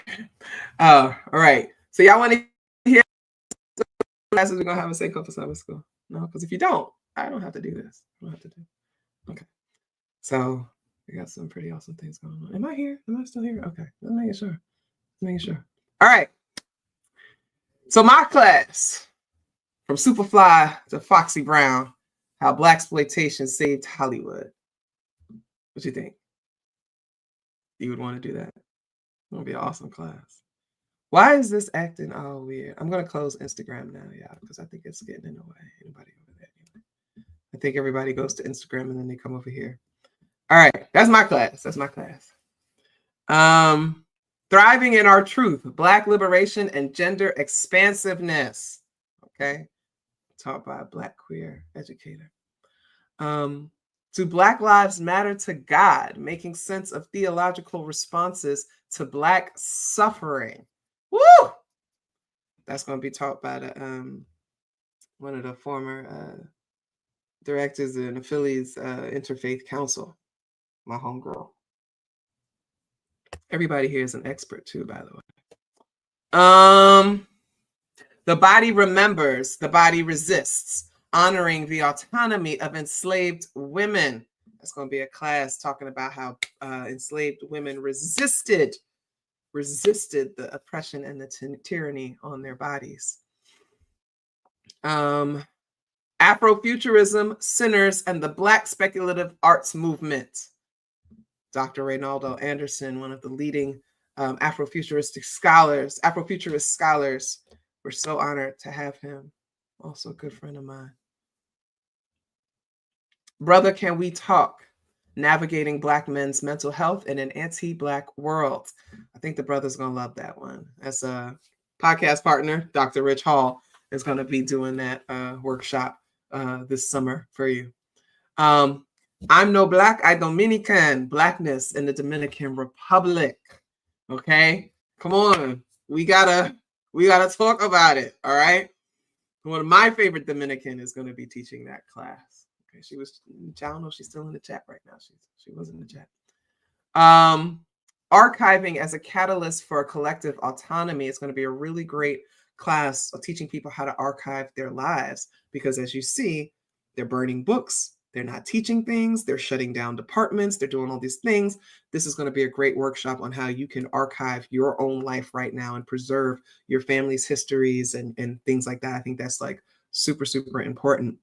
All right. So y'all want to hear classes we're going to have a Sankofa Summer School? No, because if you don't, I don't have to do this. I don't have to do. Okay. So we got some pretty awesome things going on. Am I here? Am I still here? Okay. I'm making sure. All right. So my class, from Superfly to Foxy Brown, how Blaxploitation saved Hollywood. What you think? You would want to do that? It's going to be an awesome class. Why is this acting all weird? I'm going to close Instagram now, y'all, because I think it's getting in the way. Anybody over there? Anyway. I think everybody goes to Instagram and then they come over here. All right. That's my class. Thriving in Our Truth, Black Liberation and Gender Expansiveness. Okay. Taught by a Black queer educator. Do Black Lives Matter to God? Making sense of theological responses to Black suffering. Woo! That's going to be taught by the one of the former directors in the Phillies Interfaith Council, my homegirl. Everybody here is an expert too, by the way. The body remembers, the body resists, honoring the autonomy of enslaved women. That's going to be a class talking about how enslaved women resisted the oppression and the tyranny on their bodies. Afrofuturism, sinners, and the Black speculative arts movement. Dr. Reynaldo Anderson, one of the leading Afrofuturist scholars. We're so honored to have him. Also a good friend of mine. Brother, Can We Talk? Navigating Black men's mental health in an anti-Black world. I think the brother's going to love that one. As a podcast partner, Dr. Rich Hall is going to be doing that workshop this summer for you. I'm no Black, I Dominican. Blackness in the Dominican Republic. Okay, come on. We gotta talk about it. All right. One of my favorite Dominican is going to be teaching that class. Okay, I don't know if she's still in the chat right now. She was in the chat. Archiving as a catalyst for collective autonomy. It's going to be a really great class of teaching people how to archive their lives, because as you see, they're burning books. They're not teaching things. They're shutting down departments. They're doing all these things. This is going to be a great workshop on how you can archive your own life right now and preserve your family's histories and things like that. I think that's like super, super important.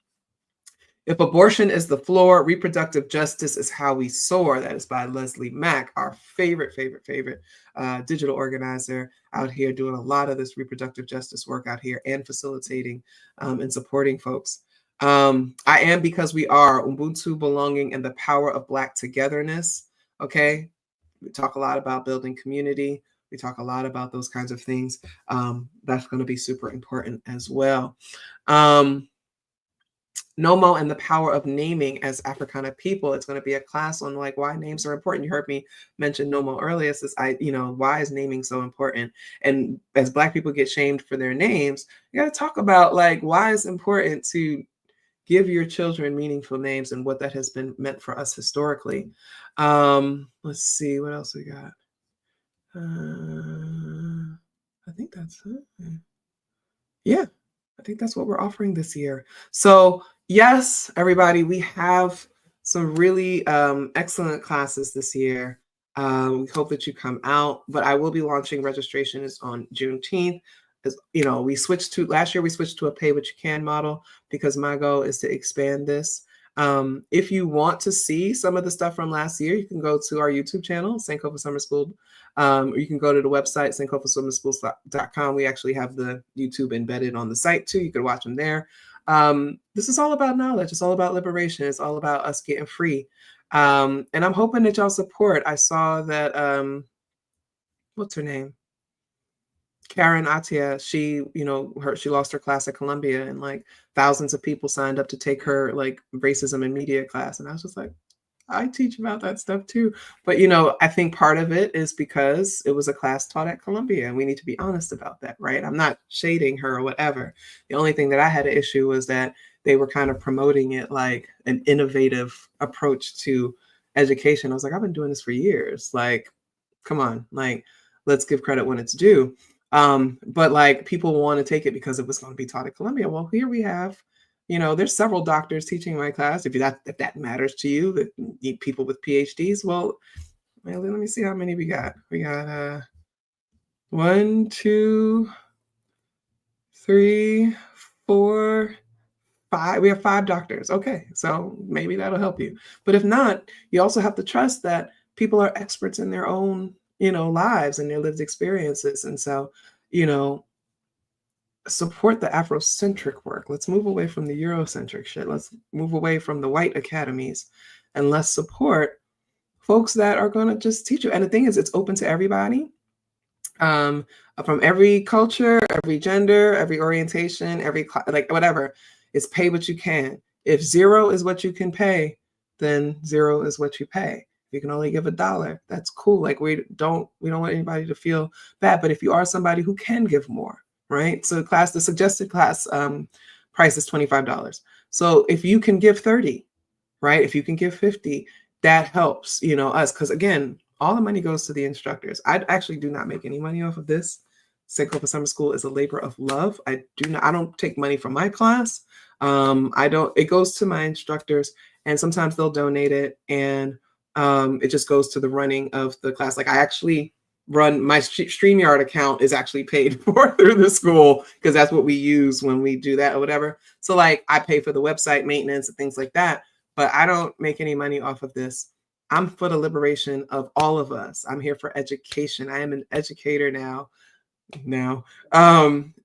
If abortion is the floor, reproductive justice is how we soar. That is by Leslie Mack, our favorite digital organizer out here, doing a lot of this reproductive justice work out here and facilitating and supporting folks. I am because we are Ubuntu, belonging, and the power of Black togetherness. Okay. We talk a lot about building community. We talk a lot about those kinds of things. That's going to be super important as well. Nomo and the power of naming as Africana people. It's going to be a class on like why names are important. You heard me mention Nomo earlier. It's this, why is naming so important? And as Black people get shamed for their names, you got to talk about like why it's important to give your children meaningful names and what that has been meant for us historically. Let's see what else we got. I think that's it. Yeah, I think that's what we're offering this year. So yes, everybody, we have some really excellent classes this year. We hope that you come out, but I will be launching registration is on Juneteenth. As you know, last year we switched to a pay what you can model because my goal is to expand this. If you want to see some of the stuff from last year, you can go to our YouTube channel, Sankofa Summer School, or you can go to the website, sankofasummerschools.com. We actually have the YouTube embedded on the site too. You can watch them there. This is all about knowledge. It's all about liberation. It's all about us getting free. And I'm hoping that y'all support. I saw that, what's her name? Karen Atia, she lost her class at Columbia and like thousands of people signed up to take her like racism and media class. And I was just like, I teach about that stuff too. But, I think part of it is because it was a class taught at Columbia and we need to be honest about that, right? I'm not shading her or whatever. The only thing that I had an issue was that they were kind of promoting it like an innovative approach to education. I was like, I've been doing this for years. Like, come on, like, let's give credit when it's due. But like people want to take it because it was going to be taught at Columbia. Well, here we have, there's several doctors teaching my class. If that matters to you, that need people with PhDs. Well, let me see how many we got. We got 1, 2, 3, 4, 5. We have 5 doctors. Okay, so maybe that'll help you. But if not, you also have to trust that people are experts in their own lives and their lived experiences. And so, support the Afrocentric work. Let's move away from the Eurocentric shit. Let's move away from the white academies and let's support folks that are going to just teach you. And the thing is, it's open to everybody, from every culture, every gender, every orientation, like whatever. It's pay what you can. If 0 is what you can pay, then 0 is what you pay. You can only give $1. That's cool. Like we don't want anybody to feel bad. But if you are somebody who can give more, right? So the suggested class price is $25. So if you can give 30, right? If you can give 50, that helps, us. Because again, all the money goes to the instructors. I actually do not make any money off of this. Sankofa Summer School is a labor of love. I don't take money from my class. It goes to my instructors, and sometimes they'll donate it, and it just goes to the running of the class. Like I actually run my StreamYard account is actually paid for through the school because that's what we use when we do that or whatever. So like I pay for the website maintenance and things like that, but I don't make any money off of this. I'm for the liberation of all of us. I'm here for education. I am an educator now.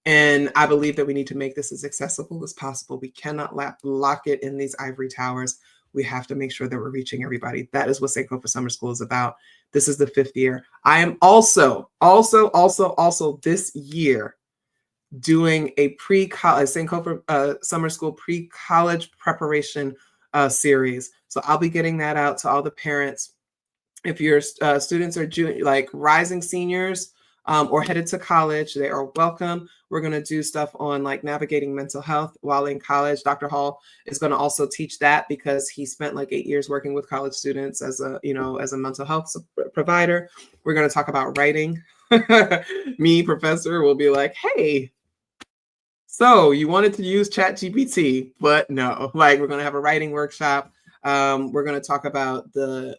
And I believe that we need to make this as accessible as possible. We cannot lock it in these ivory towers. We have to make sure that we're reaching everybody. That is what Sankofa Summer School is about. This is the 5th year. I am also this year doing a pre-college Sankofa Summer School pre-college preparation series. So I'll be getting that out to all the parents. If your students are like rising seniors or headed to college, they are welcome. We're going to do stuff on like navigating mental health while in college. Dr. Hall is going to also teach that because he spent like 8 years working with college students as a mental health provider. We're going to talk about writing. Me, professor, will be like, hey, so you wanted to use ChatGPT, but no, like we're going to have a writing workshop. We're going to talk about the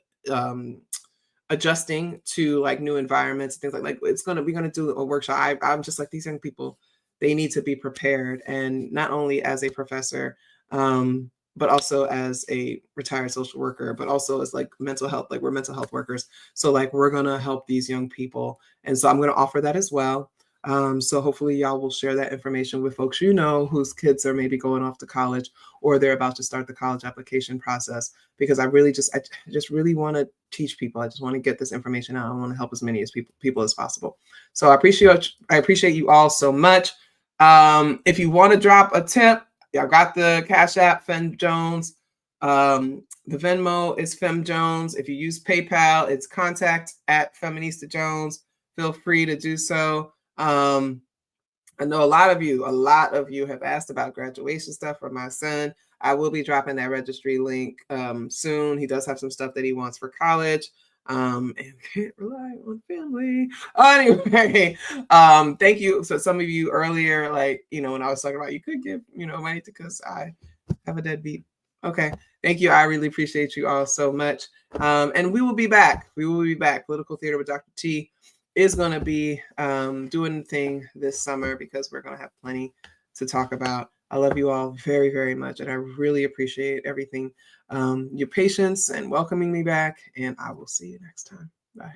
adjusting to like new environments, things like we're going to do a workshop. I'm just like, these young people, they need to be prepared. And not only as a professor, but also as a retired social worker, but also as like mental health, like we're mental health workers. So like, we're going to help these young people. And so I'm going to offer that as well. So hopefully y'all will share that information with folks whose kids are maybe going off to college or they're about to start the college application process, because I just really want to teach people. I just want to get this information out. I want to help as many as people as possible. So I appreciate you all so much. If you want to drop a tip, I got the Cash App, Fem Jones. The Venmo is Fem Jones. If you use PayPal, it's contact@Feminista Jones. Feel free to do so. I know a lot of you have asked about graduation stuff for my son. I will be dropping that registry link soon. He does have some stuff that he wants for college. And can't rely on family. Anyway, thank you. So some of you earlier, like, when I was talking about you could give, money because I have a deadbeat. Okay. Thank you. I really appreciate you all so much. And we will be back. Political Theater with Dr. T is going to be doing the thing this summer because we're going to have plenty to talk about. I love you all very, very much. And I really appreciate everything, your patience and welcoming me back. And I will see you next time. Bye.